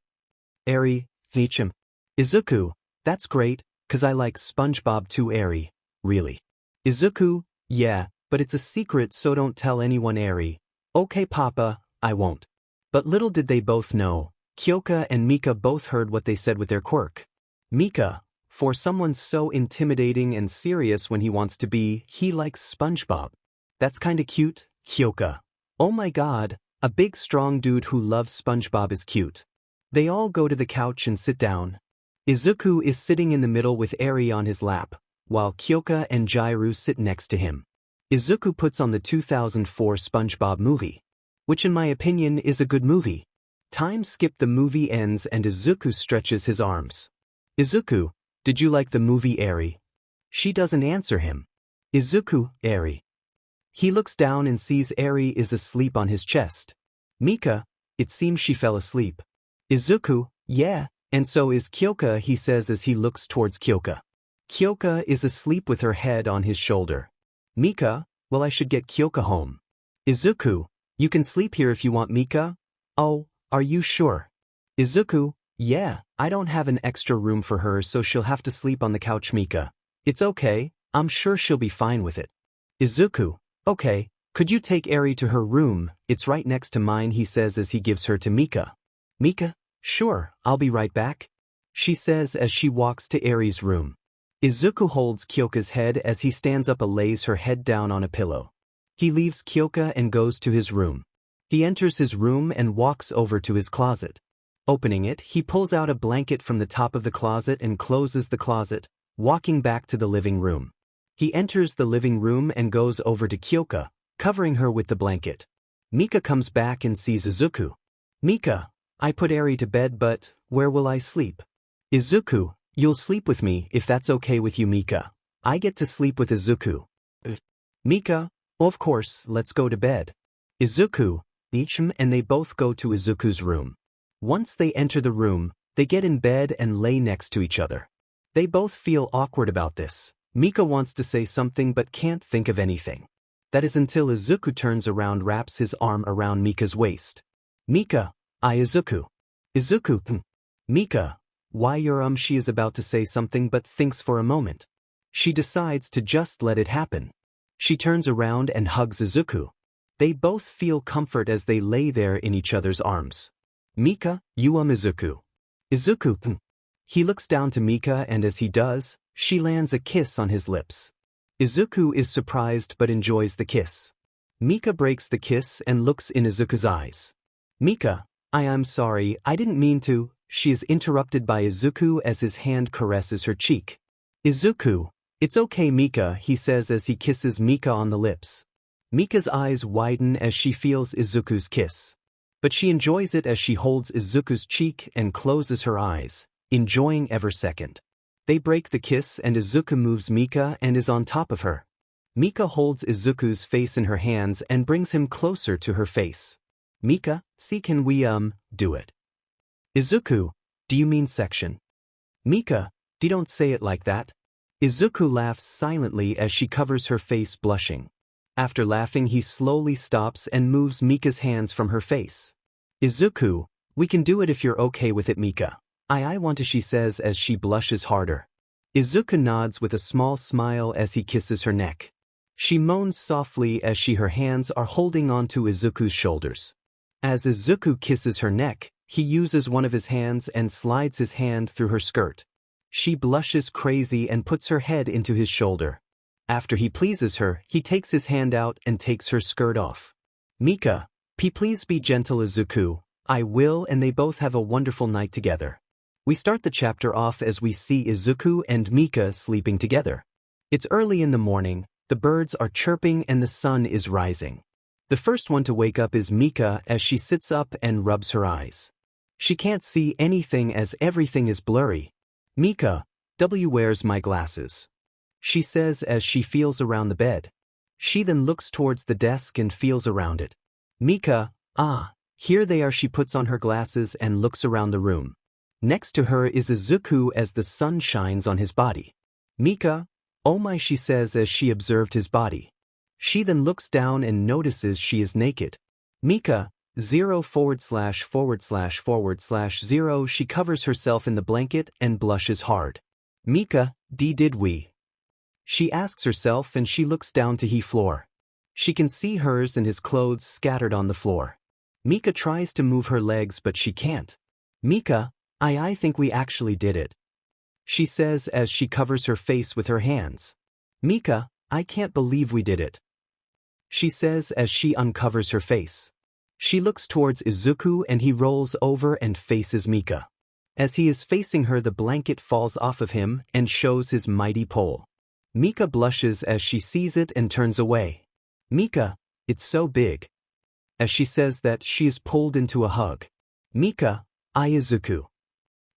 Eri, 𝗧𝗵𝗵. Izuku, that's great, 'cause I like SpongeBob too. Eri, really? Izuku, yeah, but it's a secret, so don't tell anyone. Eri, okay Papa, I won't. But little did they both know, Kyoka and Mika both heard what they said with their quirk. Mika, for someone so intimidating and serious when he wants to be, he likes SpongeBob. That's kinda cute. Kyoka, oh my god, a big strong dude who loves SpongeBob is cute. They all go to the couch and sit down. Izuku is sitting in the middle with Eri on his lap, while Kyoka and Jiryu sit next to him. Izuku puts on the 2004 SpongeBob movie, which in my opinion is a good movie. Time skip, the movie ends and Izuku stretches his arms. Izuku, did you like the movie? Eri? She doesn't answer him. Izuku, Eri. He looks down and sees Eri is asleep on his chest. Mika, it seems she fell asleep. Izuku, yeah, and so is Kyoka, he says as he looks towards Kyoka. Kyoka is asleep with her head on his shoulder. Mika, well, I should get Kyoka home. Izuku, you can sleep here if you want. Mika, oh, are you sure? Izuku, yeah, I don't have an extra room for her, so she'll have to sleep on the couch. Mika, it's okay, I'm sure she'll be fine with it. Izuku, okay, could you take Eri to her room? It's right next to mine, he says as he gives her to Mika. Mika, sure, I'll be right back, she says as she walks to Eri's room. Izuku holds Kyoka's head as he stands up and lays her head down on a pillow. He leaves Kyoka and goes to his room. He enters his room and walks over to his closet. Opening it, he pulls out a blanket from the top of the closet and closes the closet, walking back to the living room. He enters the living room and goes over to Kyoka, covering her with the blanket. Mika comes back and sees Izuku. Mika, I put Eri to bed, but where will I sleep? Izuku, you'll sleep with me if that's okay with you. Mika, I get to sleep with Izuku. Mika, of course, let's go to bed. Izuku, 𝗧𝗵𝗵, and they both go to Izuku's room. Once they enter the room, they get in bed and lay next to each other. They both feel awkward about this. Mika wants to say something but can't think of anything. That is until Izuku turns around, wraps his arm around Mika's waist. Mika, Izuku. Izuku, Mika, why you're she is about to say something but thinks for a moment. She decides to just let it happen. She turns around and hugs Izuku. They both feel comfort as they lay there in each other's arms. Mika, you Izuku. Izuku, he looks down to Mika and as he does, she lands a kiss on his lips. Izuku is surprised but enjoys the kiss. Mika breaks the kiss and looks in Izuku's eyes. Mika, I'm sorry, I didn't mean to. She is interrupted by Izuku as his hand caresses her cheek. Izuku, it's okay Mika, he says as he kisses Mika on the lips. Mika's eyes widen as she feels Izuku's kiss. But she enjoys it as she holds Izuku's cheek and closes her eyes, enjoying every second. They break the kiss and Izuku moves Mika and is on top of her. Mika holds Izuku's face in her hands and brings him closer to her face. Mika, see, can we do it? Izuku, do you mean section? Mika, don't say it like that. Izuku laughs silently as she covers her face, blushing. After laughing, he slowly stops and moves Mika's hands from her face. Izuku, we can do it if you're okay with it. Mika, I want to, she says as she blushes harder. Izuku nods with a small smile as he kisses her neck. She moans softly as her hands are holding onto Izuku's shoulders. As Izuku kisses her neck, he uses one of his hands and slides his hand through her skirt. She blushes crazy and puts her head into his shoulder. After he pleases her, he takes his hand out and takes her skirt off. Mika, please be gentle Izuku, I will, and they both have a wonderful night together. We start the chapter off as we see Izuku and Mika sleeping together. It's early in the morning, the birds are chirping and the sun is rising. The first one to wake up is Mika as she sits up and rubs her eyes. She can't see anything as everything is blurry. Mika, where's my glasses? She says as she feels around the bed. She then looks towards the desk and feels around it. Mika, here they are. She puts on her glasses and looks around the room. Next to her is Izuku as the sun shines on his body. Mika, oh my, she says as she observed his body. She then looks down and notices she is naked. Mika, 0////0. She covers herself in the blanket and blushes hard. Mika, did we? She asks herself and she looks down to the floor. She can see hers and his clothes scattered on the floor. Mika tries to move her legs but she can't. Mika, I think we actually did it. She says as she covers her face with her hands. Mika, I can't believe we did it. She says as she uncovers her face. She looks towards Izuku and he rolls over and faces Mika. As he is facing her, the blanket falls off of him and shows his mighty pole. Mika blushes as she sees it and turns away. Mika, it's so big. As she says that, she is pulled into a hug. Mika, Izuku.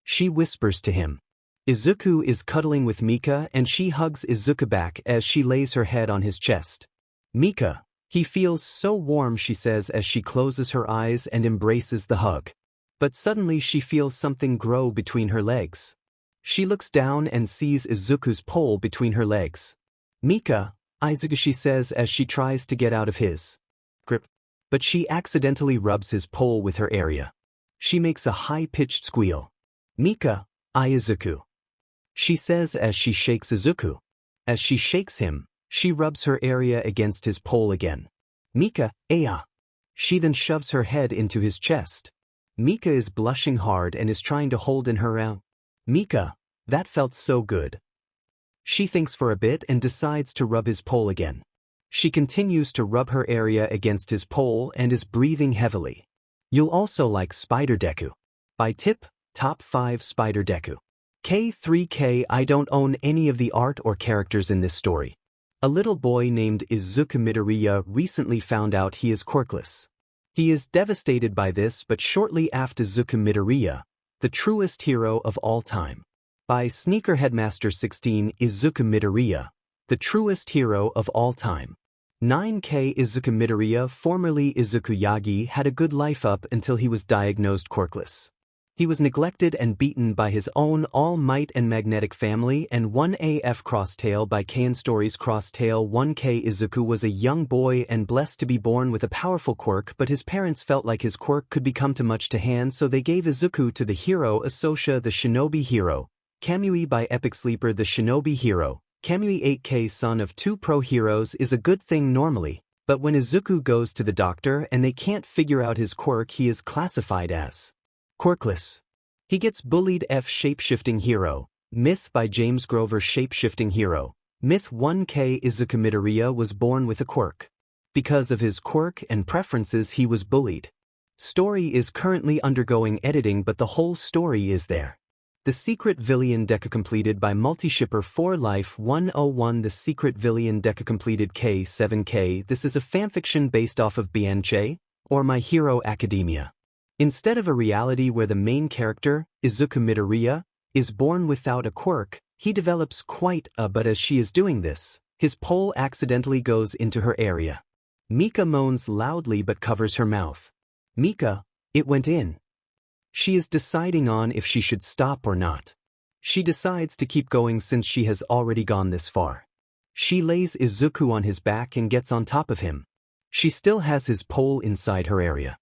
She whispers to him. Izuku is cuddling with Mika and she hugs Izuku back as she lays her head on his chest. Mika, he feels so warm, she says as she closes her eyes and embraces the hug. But suddenly she feels something grow between her legs. She looks down and sees Izuku's pole between her legs. Mika, Izuku, she says as she tries to get out of his grip. But she accidentally rubs his pole with her area. She makes a high-pitched squeal. Mika, Izuku. She says as she shakes Izuku. As she shakes him, she rubs her area against his pole again. Mika, She then shoves her head into his chest. Mika is blushing hard and is trying to hold in her out. Mika, that felt so good. She thinks for a bit and decides to rub his pole again. She continues to rub her area against his pole and is breathing heavily. You'll also like Spider Deku. By Top 5 Spider Deku. K3K. I don't own any of the art or characters in this story. A little boy named Izuku Midoriya recently found out he is quirkless. He is devastated by this, but shortly after Izuku Midoriya, the truest hero of all time. By Sneakerheadmaster 16. Izuku Midoriya, the truest hero of all time. 9K. Izuku Midoriya, formerly Izuku Yagi, had a good life up until he was diagnosed quirkless. He was neglected and beaten by his own All Might and Magnetic family and 1AF Crosstail by Kaian Stories Crosstail 1K. Izuku was a young boy and blessed to be born with a powerful quirk, but his parents felt like his quirk could become too much to hand, so they gave Izuku to the hero Asosha, the shinobi hero. Kamui by Epic Sleeper, the shinobi hero. Kamui 8K, son of 2 pro heroes, is a good thing normally, but when Izuku goes to the doctor and they can't figure out his quirk, he is classified as quirkless. He gets bullied. Shape-shifting hero. Myth by James Grover. Shape-shifting hero. Myth 1K. Izuku Midoriya was born with a quirk. Because of his quirk and preferences, he was bullied. Story is currently undergoing editing, but the whole story is there. The Secret Villain Deku completed by Multishipper 4 Life 101. The Secret Villain Deku completed K7K. This is a fanfiction based off of BNJ, or My Hero Academia. Instead of a reality where the main character, Izuku Midoriya, is born without a quirk, he develops quite a, but as she is doing this, his pole accidentally goes into her area. Mika moans loudly but covers her mouth. Mika, it went in. She is deciding on if she should stop or not. She decides to keep going since she has already gone this far. She lays Izuku on his back and gets on top of him. She still has his pole inside her area.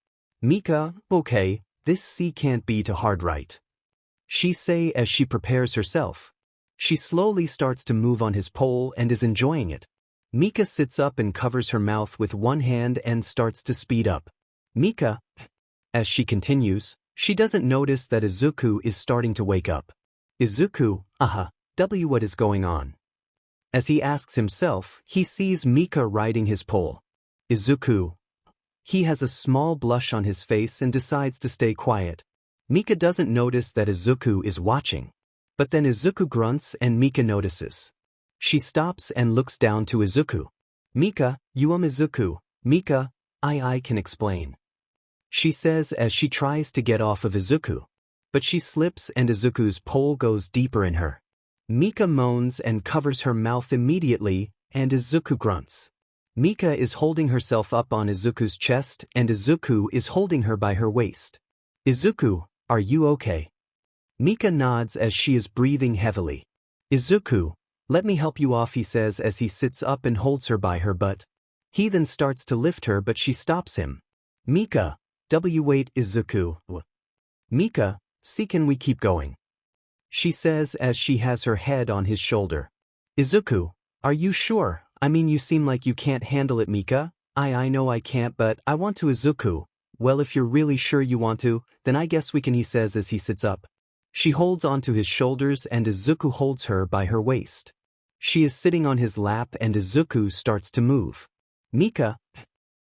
Mika, okay, this can't be too hard, right? She say as she prepares herself. She slowly starts to move on his pole and is enjoying it. Mika sits up and covers her mouth with one hand and starts to speed up. Mika, as she continues, She doesn't notice that Izuku is starting to wake up. Izuku, what is going on? As he asks himself, he sees Mika riding his pole. Izuku. He has a small blush on his face and decides to stay quiet. Mika doesn't notice that Izuku is watching. But then Izuku grunts and Mika notices. She stops and looks down to Izuku. Mika, Izuku. Mika, I can explain. She says as she tries to get off of Izuku. But she slips and Izuku's pole goes deeper in her. Mika moans and covers her mouth immediately, and Izuku grunts. Mika is holding herself up on Izuku's chest and Izuku is holding her by her waist. Izuku, are you okay? Mika nods as she is breathing heavily. Izuku, let me help you off, he says as he sits up and holds her by her butt. He then starts to lift her but she stops him. Mika, wait Izuku. Mika, see, can we keep going? She says as she has her head on his shoulder. Izuku, are you sure? I mean, you seem like you can't handle it, Mika. I know I can't, but I want to. Izuku, well, if you're really sure you want to, then I guess we can, he says as he sits up. She holds onto his shoulders and Izuku holds her by her waist. She is sitting on his lap and Izuku starts to move. Mika.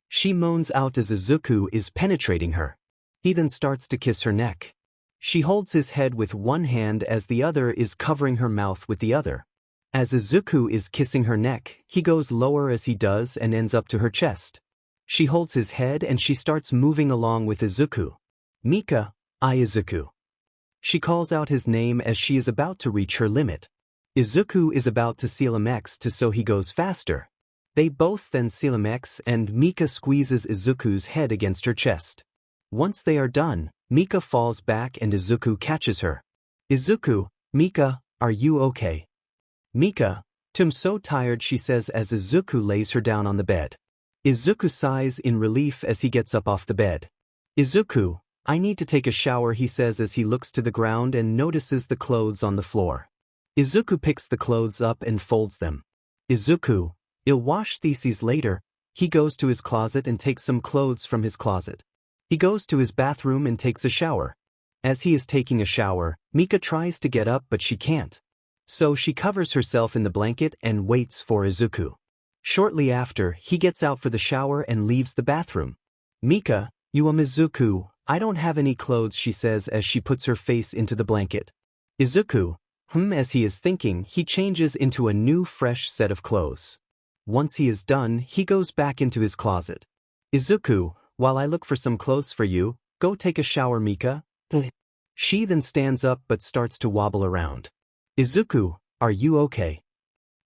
She moans out as Izuku is penetrating her. He then starts to kiss her neck. She holds his head with one hand as the other is covering her mouth with the other. As Izuku is kissing her neck, he goes lower as he does and ends up to her chest. She holds his head and she starts moving along with Izuku. Mika, Izuku. She calls out his name as she is about to reach her limit. Izuku is about to 𝐒𝐵𝗵𝐴𝐺 so he goes faster. They both then 𝐒𝐵𝗵𝐴𝐺 and Mika squeezes Izuku's head against her chest. Once they are done, Mika falls back and Izuku catches her. Izuku, Mika, are you okay? Mika, I'm so tired, she says as Izuku lays her down on the bed. Izuku sighs in relief as he gets up off the bed. Izuku, I need to take a shower, he says as he looks to the ground and notices the clothes on the floor. Izuku picks the clothes up and folds them. Izuku, I'll wash these later. He goes to his closet and takes some clothes from his closet. He goes to his bathroom and takes a shower. As he is taking a shower, Mika tries to get up but she can't. So she covers herself in the blanket and waits for Izuku. Shortly after, he gets out for the shower and leaves the bathroom. Mika, Izuku, I don't have any clothes, she says as she puts her face into the blanket. Izuku, as he is thinking, he changes into a new fresh set of clothes. Once he is done, he goes back into his closet. Izuku, while I look for some clothes for you, go take a shower, Mika. She then stands up but starts to wobble around. Izuku, are you okay?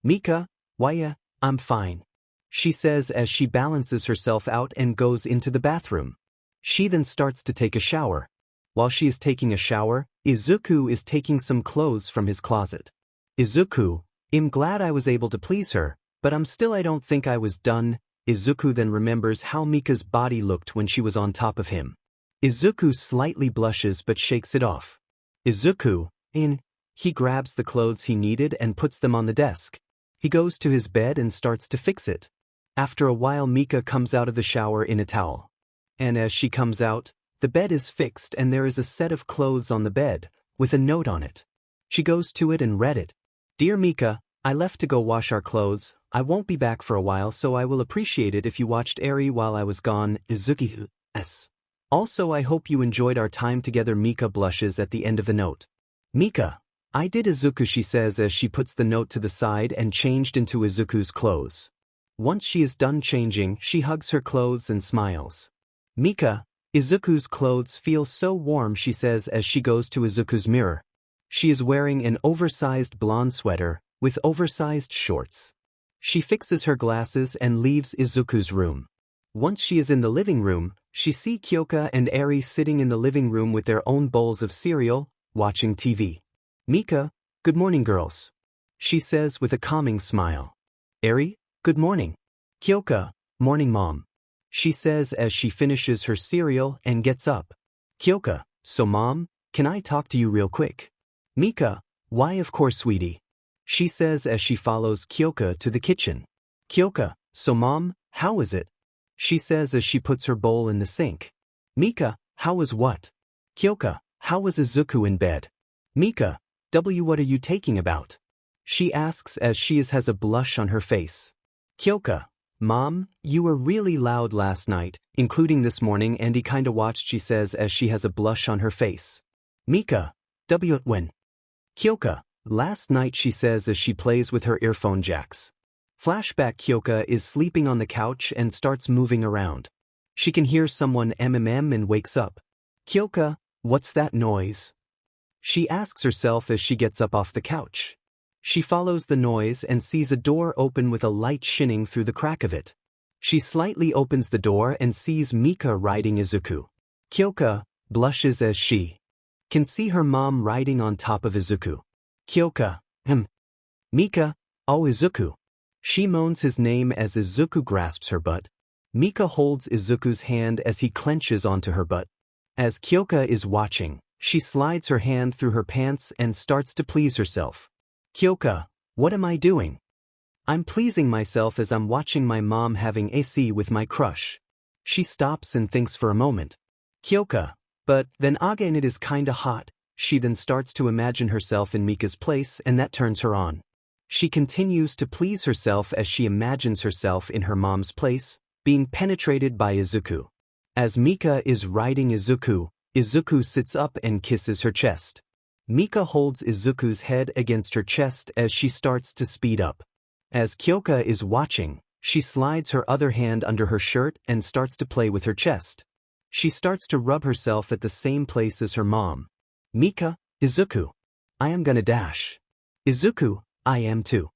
Mika, why, I'm fine. She says as she balances herself out and goes into the bathroom. She then starts to take a shower. While she is taking a shower, Izuku is taking some clothes from his closet. Izuku, I'm glad I was able to please her, but I don't think I was done. Izuku then remembers how Mika's body looked when she was on top of him. Izuku slightly blushes but shakes it off. Izuku, he grabs the clothes he needed and puts them on the desk. He goes to his bed and starts to fix it. After a while, Mika comes out of the shower in a towel. And as she comes out, the bed is fixed and there is a set of clothes on the bed, with a note on it. She goes to it and read it. Dear Mika, I left to go wash our clothes. I won't be back for a while, so I will appreciate it if you watched Eri while I was gone. Izuku. Also, I hope you enjoyed our time together. Mika blushes at the end of the note. Mika, I did. Izuku, she says as she puts the note to the side and changed into Izuku's clothes. Once she is done changing, she hugs her clothes and smiles. Mika, Izuku's clothes feel so warm, she says as she goes to Izuku's mirror. She is wearing an oversized blonde sweater with oversized shorts. She fixes her glasses and leaves Izuku's room. Once she is in the living room, she sees Kyoka and Eri sitting in the living room with their own bowls of cereal, watching TV. Mika, good morning, girls. She says with a calming smile. Eri, good morning. Kyoka, morning, mom. She says as she finishes her cereal and gets up. Kyoka, so mom, can I talk to you real quick? Mika, why, of course, sweetie. She says as she follows Kyoka to the kitchen. Kyoka, so mom, how is it? She says as she puts her bowl in the sink. Mika, how is what? Kyoka, how was Izuku in bed? Mika, what are you taking about? She asks as she has a blush on her face. Kyoka, Mom, you were really loud last night, including this morning, and he kinda watched, she says as she has a blush on her face. Mika, when? Kyoka, last night, she says as she plays with her earphone jacks. Flashback. Kyoka is sleeping on the couch and starts moving around. She can hear someone and wakes up. Kyoka, what's that noise? She asks herself as she gets up off the couch. She follows the noise and sees a door open with a light shining through the crack of it. She slightly opens the door and sees Mika riding Izuku. Kyoka blushes as she can see her mom riding on top of Izuku. Kyoka, Mika, oh Izuku. She moans his name as Izuku grasps her butt. Mika holds Izuku's hand as he clenches onto her butt. As Kyoka is watching, she slides her hand through her pants and starts to please herself. Kyoka, what am I doing? I'm pleasing myself as I'm watching my mom having AC with my crush. She stops and thinks for a moment. Kyoka, but then again it is kinda hot. She then starts to imagine herself in Mika's place and that turns her on. She continues to please herself as she imagines herself in her mom's place, being penetrated by Izuku. As Mika is riding Izuku, Izuku sits up and kisses her chest. Mika holds Izuku's head against her chest as she starts to speed up. As Kyoka is watching, she slides her other hand under her shirt and starts to play with her chest. She starts to rub herself at the same place as her mom. Mika, Izuku. I am gonna dash. Izuku, I am too.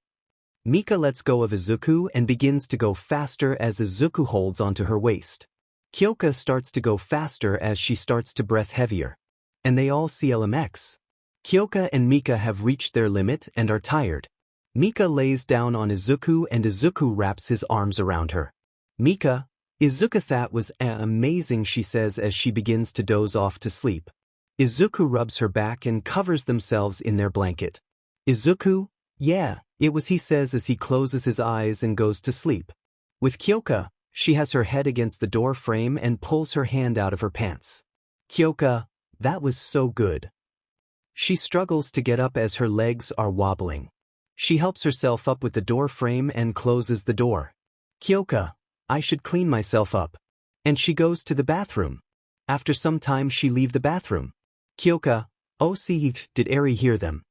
Mika lets go of Izuku and begins to go faster as Izuku holds onto her waist. Kyoka starts to go faster as she starts to breath heavier. And they all see 𝐒𝐵𝐵𝐺. Kyoka and Mika have reached their limit and are tired. Mika lays down on Izuku and Izuku wraps his arms around her. Mika, Izuku, that was amazing, she says as she begins to doze off to sleep. Izuku rubs her back and covers themselves in their blanket. Izuku, yeah, it was, he says as he closes his eyes and goes to sleep. With Kyoka, she has her head against the door frame and pulls her hand out of her pants. Kyoka, that was so good. She struggles to get up as her legs are wobbling. She helps herself up with the door frame and closes the door. Kyoka, I should clean myself up. And she goes to the bathroom. After some time she leaves the bathroom. Kyoka, oh see, did Eri hear them?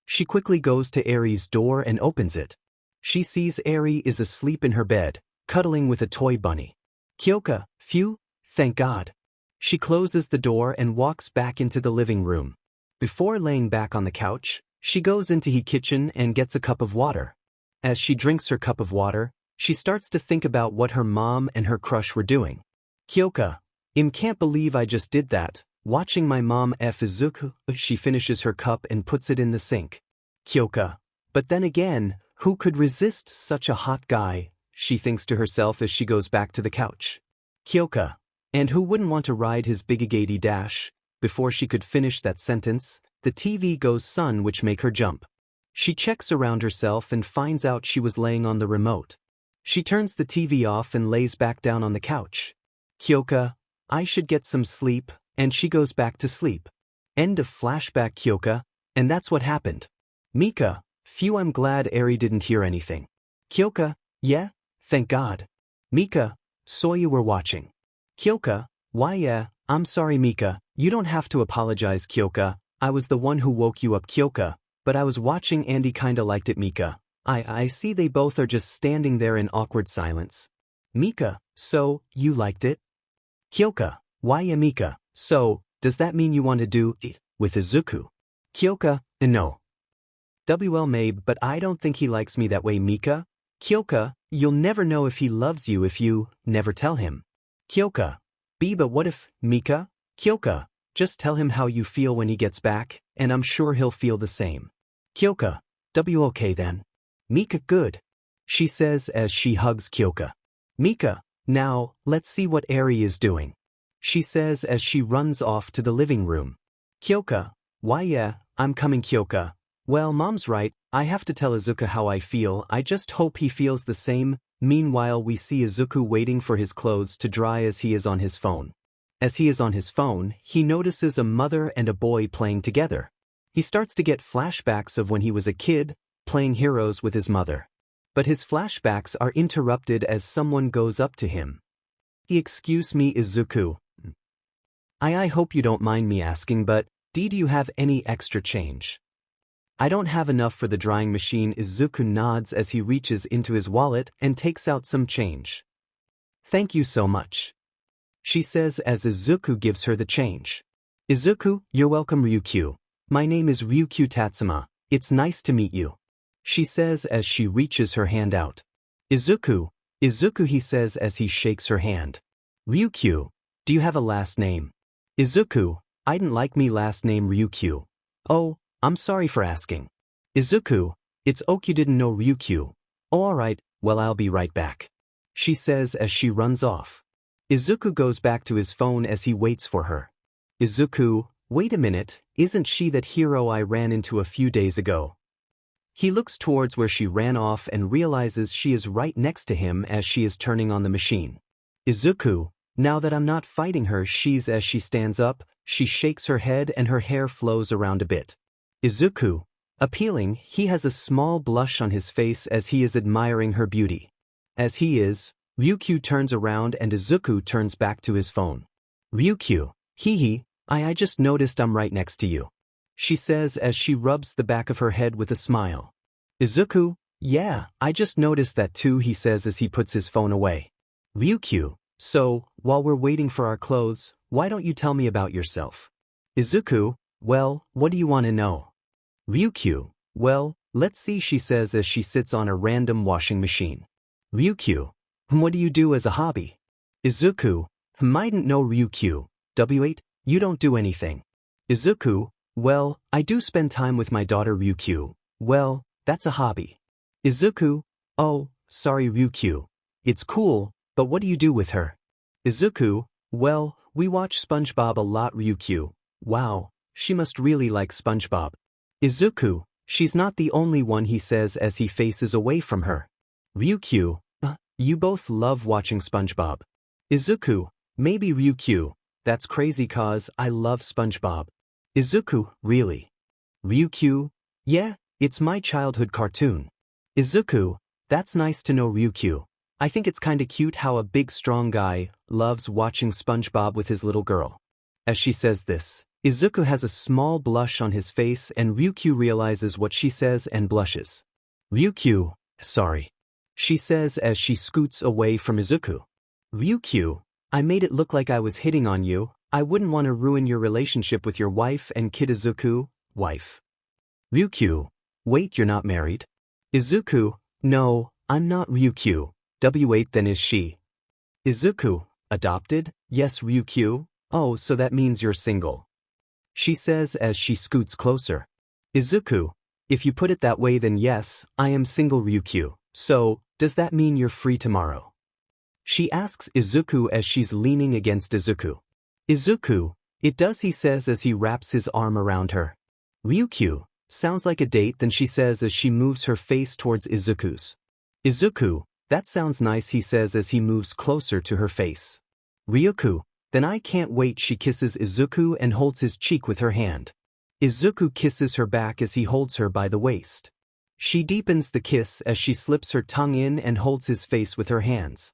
She quickly goes to Eri's door and opens it. She sees Eri is asleep in her bed, cuddling with a toy bunny. Kyoka, phew, thank God. She closes the door and walks back into the living room. Before laying back on the couch, she goes into the kitchen and gets a cup of water. As she drinks her cup of water, she starts to think about what her mom and her crush were doing. Kyoka, can't believe I just did that, watching my mom f Izuku. She finishes her cup and puts it in the sink. Kyoka, but then again, who could resist such a hot guy, she thinks to herself as she goes back to the couch. Kyoka, and who wouldn't want to ride his big dash? Before she could finish that sentence, the TV goes sun, which make her jump. She checks around herself and finds out she was laying on the remote. She turns the TV off and lays back down on the couch. Kyoka, I should get some sleep, and she goes back to sleep. End of flashback. Kyoka, and that's what happened. Mika, phew, I'm glad Eri didn't hear anything. Kyoka, yeah, thank God. Mika, so you were watching. Kyoka, why yeah, I'm sorry Mika, you don't have to apologize Kyoka, I was the one who woke you up Kyoka, but I was watching and he kinda liked it Mika. I see they both are just standing there in awkward silence. Mika, so, you liked it? Kyoka, why yeah Mika, so, does that mean you want to do it with Izuku? Kyoka, no. 𝗵𝗃, but I don't think he likes me that way Mika. Kyoka, you'll never know if he loves you if you never tell him. Kyoka, but what if, Mika? Kyoka, just tell him how you feel when he gets back, and I'm sure he'll feel the same. Kyoka, okay then. Mika, good. She says as she hugs Kyoka. Mika, now, let's see what Eri is doing. She says as she runs off to the living room. Kyoka, why yeah, I'm coming Kyoka. Well, mom's right, I have to tell Izuku how I feel, I just hope he feels the same. Meanwhile we see Izuku waiting for his clothes to dry as he is on his phone. As he is on his phone, he notices a mother and a boy playing together. He starts to get flashbacks of when he was a kid, playing heroes with his mother. But his flashbacks are interrupted as someone goes up to him. Excuse me, Izuku. I hope you don't mind me asking, but do you have any extra change? I don't have enough for the drying machine. Izuku nods as he reaches into his wallet and takes out some change. Thank you so much, she says as Izuku gives her the change. Izuku, you're welcome. Ryukyu. My name is Ryukyu Tatsuma. It's nice to meet you, she says as she reaches her hand out. Izuku, he says as he shakes her hand. Ryukyu, do you have a last name? Izuku, I didn't like me last name Ryukyu. Oh, I'm sorry for asking. Izuku, it's okay, you didn't know Ryukyu. Oh, alright, well I'll be right back, she says as she runs off. Izuku goes back to his phone as he waits for her. Izuku, wait a minute, isn't she that hero I ran into a few days ago? He looks towards where she ran off and realizes she is right next to him as she is turning on the machine. Izuku, now that I'm not fighting her, as she stands up, she shakes her head and her hair flows around a bit. Izuku, appealing, he has a small blush on his face as he is admiring her beauty. As he is, Ryukyu turns around and Izuku turns back to his phone. Ryukyu, I just noticed I'm right next to you, she says as she rubs the back of her head with a smile. Izuku, yeah, I just noticed that too, he says as he puts his phone away. Ryukyu, so, while we're waiting for our clothes, why don't you tell me about yourself? Izuku, well, what do you want to know? Ryukyu, well, let's see, she says as she sits on a random washing machine. Ryukyu, what do you do as a hobby? Izuku, I didn't know. Ryukyu, W8, you don't do anything. Izuku, well, I do spend time with my daughter. Ryukyu, well, that's a hobby. Izuku, oh, sorry. Ryukyu, it's cool, but what do you do with her? Izuku, well, we watch SpongeBob a lot. Ryukyu, wow, she must really like SpongeBob. Izuku, she's not the only one, he says as he faces away from her. Ryukyu, you both love watching SpongeBob. Izuku, maybe. Ryukyu, that's crazy cause I love SpongeBob. Izuku, really? Ryukyu, yeah, it's my childhood cartoon. Izuku, that's nice to know. Ryukyu, I think it's kinda cute how a big strong guy loves watching SpongeBob with his little girl. As she says this, Izuku has a small blush on his face and Ryukyu realizes what she says and blushes. Ryukyu, sorry, she says as she scoots away from Izuku. Ryukyu, I made it look like I was hitting on you. I wouldn't want to ruin your relationship with your wife and kid. Izuku, wife. Ryukyu, wait, you're not married? Izuku, no, I'm not. Ryukyu, W8, then is she? Izuku, adopted? Yes. Ryukyu, oh, so that means you're single, she says as she scoots closer. Izuku, if you put it that way then yes, I am single. Ryukyu, so, does that mean you're free tomorrow? She asks Izuku as she's leaning against Izuku. Izuku, it does, he says as he wraps his arm around her. Ryukyu, sounds like a date, then she says as she moves her face towards Izuku's. Izuku, that sounds nice, he says as he moves closer to her face. Ryukyu, then I can't wait. She kisses Izuku and holds his cheek with her hand. Izuku kisses her back as he holds her by the waist. She deepens the kiss as she slips her tongue in and holds his face with her hands.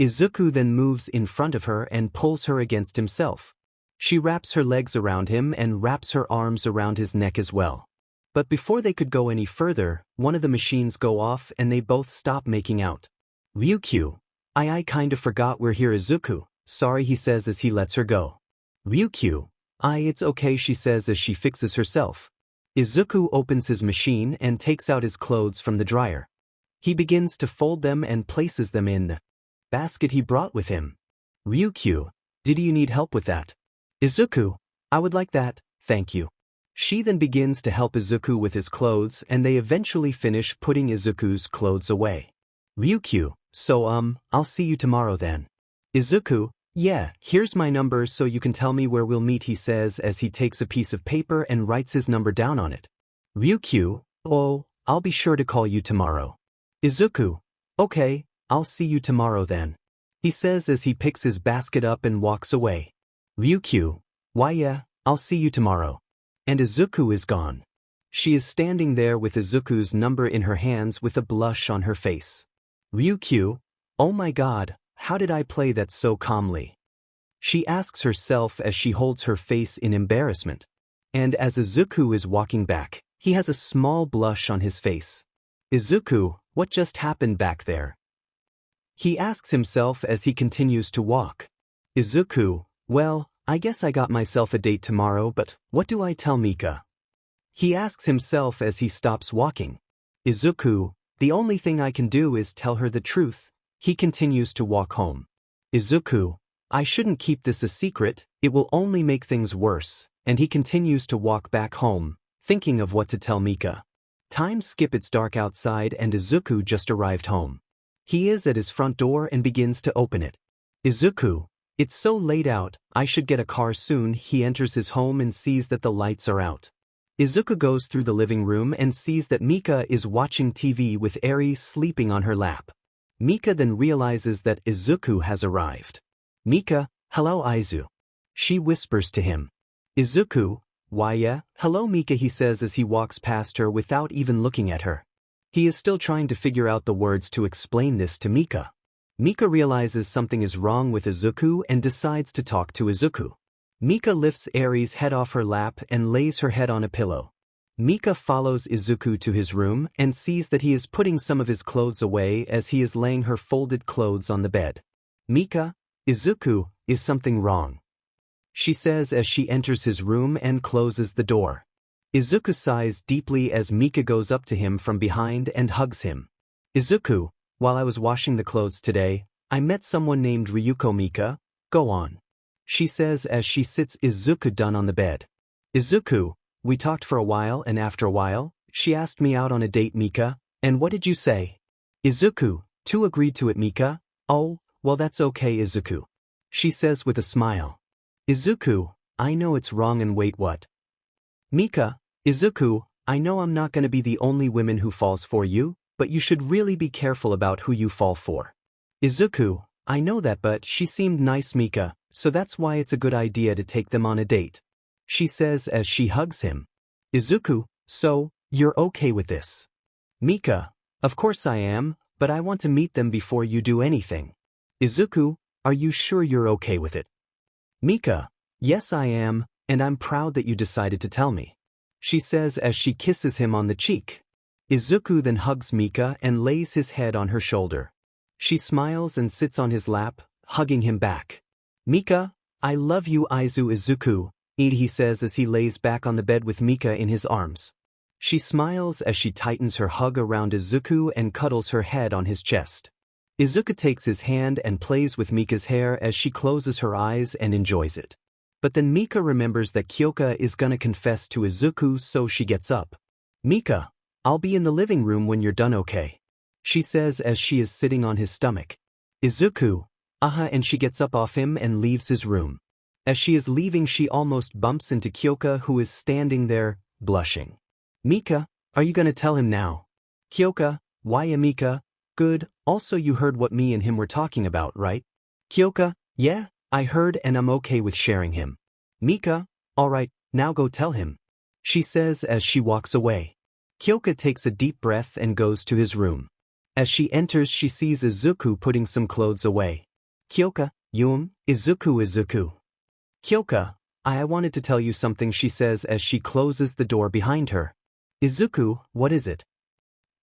Izuku then moves in front of her and pulls her against himself. She wraps her legs around him and wraps her arms around his neck as well. But before they could go any further, one of the machines go off and they both stop making out. Ryukyu, I kinda forgot we're here. Izuku, sorry, he says as he lets her go. Ryukyu, it's okay, she says as she fixes herself. Izuku opens his machine and takes out his clothes from the dryer. He begins to fold them and places them in the basket he brought with him. Ryukyu, did you need help with that? Izuku, I would like that, thank you. She then begins to help Izuku with his clothes and they eventually finish putting Izuku's clothes away. Ryukyu, so I'll see you tomorrow then. Izuku, yeah, here's my number so you can tell me where we'll meet, he says as he takes a piece of paper and writes his number down on it. Ryukyu, oh, I'll be sure to call you tomorrow. Izuku, okay, I'll see you tomorrow then, he says as he picks his basket up and walks away. Ryukyu, why yeah, I'll see you tomorrow. And Izuku is gone. She is standing there with Izuku's number in her hands with a blush on her face. Ryukyu, oh my god, how did I play that so calmly? She asks herself as she holds her face in embarrassment. And as Izuku is walking back, he has a small blush on his face. Izuku, what just happened back there? He asks himself as he continues to walk. Izuku, well, I guess I got myself a date tomorrow, but what do I tell Mika? He asks himself as he stops walking. Izuku, the only thing I can do is tell her the truth. He continues to walk home. Izuku, I shouldn't keep this a secret, it will only make things worse, and he continues to walk back home, thinking of what to tell Mika. Time skip, it's dark outside and Izuku just arrived home. He is at his front door and begins to open it. Izuku, it's so late out, I should get a car soon. He enters his home and sees that the lights are out. Izuku goes through the living room and sees that Mika is watching TV with Eri sleeping on her lap. Mika then realizes that Izuku has arrived. Mika, hello Izu. She whispers to him. Izuku, why yeah, hello Mika, he says as he walks past her without even looking at her. He is still trying to figure out the words to explain this to Mika. Mika realizes something is wrong with Izuku and decides to talk to Izuku. Mika lifts Eri's head off her lap and lays her head on a pillow. Mika follows Izuku to his room and sees that he is putting some of his clothes away as he is laying her folded clothes on the bed. Mika, Izuku, is something wrong? She says as she enters his room and closes the door. Izuku sighs deeply as Mika goes up to him from behind and hugs him. Izuku, while I was washing the clothes today, I met someone named Ryuko. Mika, go on. She says as she sits Izuku down on the bed. Izuku, we talked for a while and after a while, she asked me out on a date Mika, and what did you say? Izuku, to agreed to it Mika, oh, well that's okay Izuku. She says with a smile. Izuku, I know it's wrong and wait what? Mika, Izuku, I know I'm not gonna be the only woman who falls for you, but you should really be careful about who you fall for. Izuku, I know that but she seemed nice Mika, so that's why it's a good idea to take them on a date. She says as she hugs him. Izuku, so, you're okay with this? Mika, of course I am, but I want to meet them before you do anything. Izuku, are you sure you're okay with it? Mika, yes I am, and I'm proud that you decided to tell me. She says as she kisses him on the cheek. Izuku then hugs Mika and lays his head on her shoulder. She smiles and sits on his lap, hugging him back. Mika, I love you Izuku, he says as he lays back on the bed with Mika in his arms. She smiles as she tightens her hug around Izuku and cuddles her head on his chest. Izuku takes his hand and plays with Mika's hair as she closes her eyes and enjoys it. But then Mika remembers that Kyoka is gonna confess to Izuku, so she gets up. Mika, I'll be in the living room when you're done, okay? She says as she is sitting on his stomach. Izuku, and she gets up off him and leaves his room. As she is leaving, she almost bumps into Kyoka, who is standing there, blushing. Mika, are you gonna tell him now? Kyoka, why Mika? Good, also you heard what me and him were talking about, right? Kyoka, yeah, I heard and I'm okay with sharing him. Mika, alright, now go tell him. She says as she walks away. Kyoka takes a deep breath and goes to his room. As she enters, she sees Izuku putting some clothes away. Kyoka, Izuku. Kyoka, I wanted to tell you something, she says as she closes the door behind her. Izuku, what is it?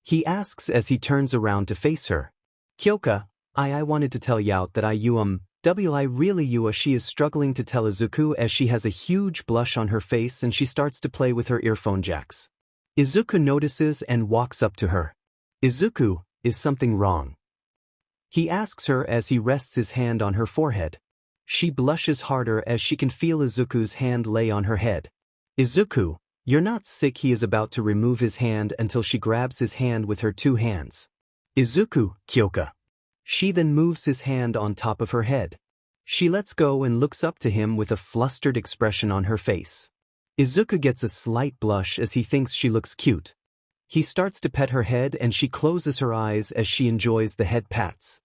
He asks as he turns around to face her. Kyoka, I wanted to tell you that she is struggling to tell Izuku as she has a huge blush on her face and she starts to play with her earphone jacks. Izuku notices and walks up to her. Izuku, is something wrong? He asks her as he rests his hand on her forehead. She blushes harder as she can feel Izuku's hand lay on her head. Izuku, you're not sick. He is about to remove his hand until she grabs his hand with her two hands. Izuku, Kyoka. She then moves his hand on top of her head. She lets go and looks up to him with a flustered expression on her face. Izuku gets a slight blush as he thinks she looks cute. He starts to pet her head and she closes her eyes as she enjoys the head pats.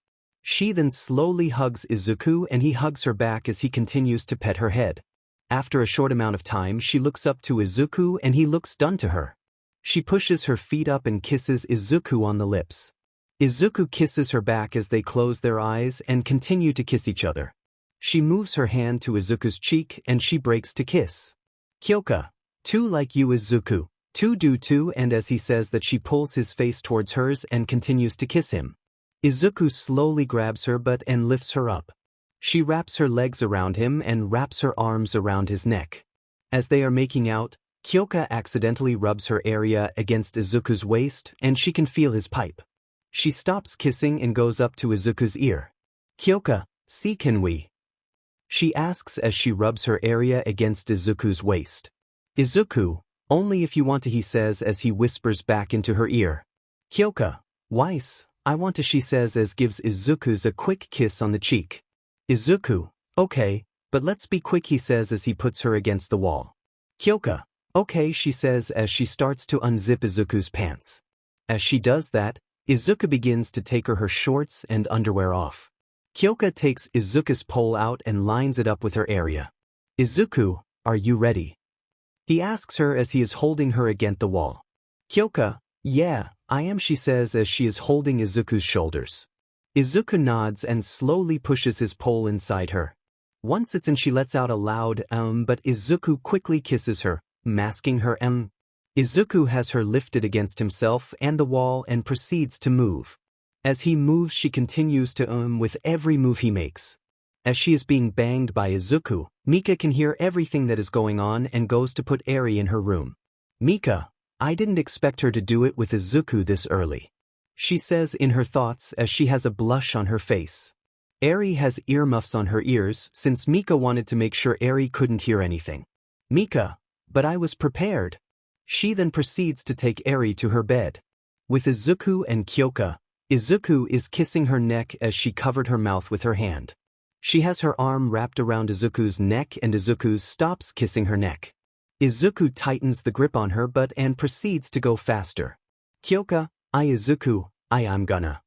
She then slowly hugs Izuku and he hugs her back as he continues to pet her head. After a short amount of time she looks up to Izuku and he looks stunned to her. She pushes her feet up and kisses Izuku on the lips. Izuku kisses her back as they close their eyes and continue to kiss each other. She moves her hand to Izuku's cheek and she breaks to kiss. Kyoka, too like you Izuku, too do too, and as he says that she pulls his face towards hers and continues to kiss him. Izuku slowly grabs her butt and lifts her up. She wraps her legs around him and wraps her arms around his neck. As they are making out, Kyoka accidentally rubs her area against Izuku's waist and she can feel his pipe. She stops kissing and goes up to Izuku's ear. Kyoka, see can we? She asks as she rubs her area against Izuku's waist. Izuku, only if you want to, he says as he whispers back into her ear. Kyoka, weiss, I want to, she says as gives Izuku's a quick kiss on the cheek. Izuku, okay, but let's be quick, he says as he puts her against the wall. Kyoka, okay, she says as she starts to unzip Izuku's pants. As she does that, Izuku begins to take her shorts and underwear off. Kyoka takes Izuku's pole out and lines it up with her area. Izuku, are you ready? He asks her as he is holding her against the wall. Kyoka, yeah, I am, she says as she is holding Izuku's shoulders. Izuku nods and slowly pushes his pole inside her. Once it's in, she lets out a loud but Izuku quickly kisses her, masking her Izuku has her lifted against himself and the wall and proceeds to move. As he moves she continues to with every move he makes. As she is being banged by Izuku, Mika can hear everything that is going on and goes to put Eri in her room. Mika, I didn't expect her to do it with Izuku this early. She says in her thoughts as she has a blush on her face. Eri has earmuffs on her ears since Mika wanted to make sure Eri couldn't hear anything. Mika, but I was prepared. She then proceeds to take Eri to her bed. With Izuku and Kyoka, Izuku is kissing her neck as she covered her mouth with her hand. She has her arm wrapped around Izuku's neck and Izuku stops kissing her neck. Izuku tightens the grip on her butt and proceeds to go faster. Kyoka, Izuku, I'm gonna.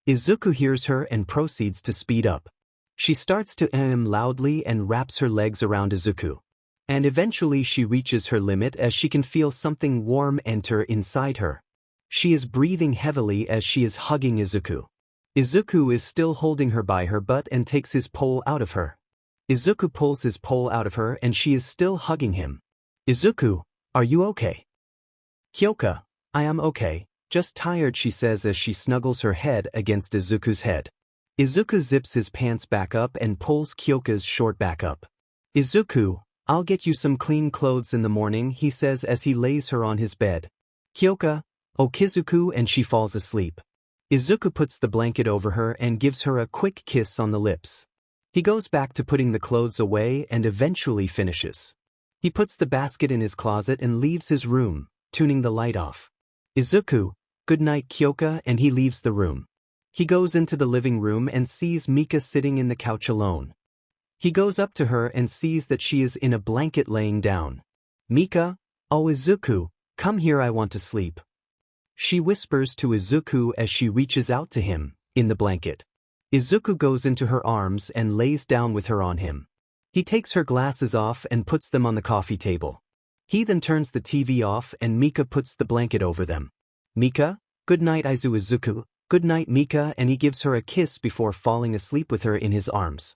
Izuku hears her and proceeds to speed up. She starts to loudly and wraps her legs around Izuku. And eventually she reaches her limit as she can feel something warm enter inside her. She is breathing heavily as she is hugging Izuku. Izuku is still holding her by her butt and takes his pole out of her. Izuku pulls his pole out of her and she is still hugging him. Izuku, are you okay? Kyoka, I am okay, just tired, she says as she snuggles her head against Izuku's head. Izuku zips his pants back up and pulls Kyoka's short back up. Izuku, I'll get you some clean clothes in the morning, he says as he lays her on his bed. Kyoka, Kizuku, and she falls asleep. Izuku puts the blanket over her and gives her a quick kiss on the lips. He goes back to putting the clothes away and eventually finishes. He puts the basket in his closet and leaves his room, tuning the light off. Izuku, good night Kyoka, and he leaves the room. He goes into the living room and sees Mika sitting in the couch alone. He goes up to her and sees that she is in a blanket laying down. Mika, Izuku, come here, I want to sleep. She whispers to Izuku as she reaches out to him, in the blanket. Izuku goes into her arms and lays down with her on him. He takes her glasses off and puts them on the coffee table. He then turns the TV off and Mika puts the blanket over them. Mika, good night Izuku, good night Mika, and he gives her a kiss before falling asleep with her in his arms.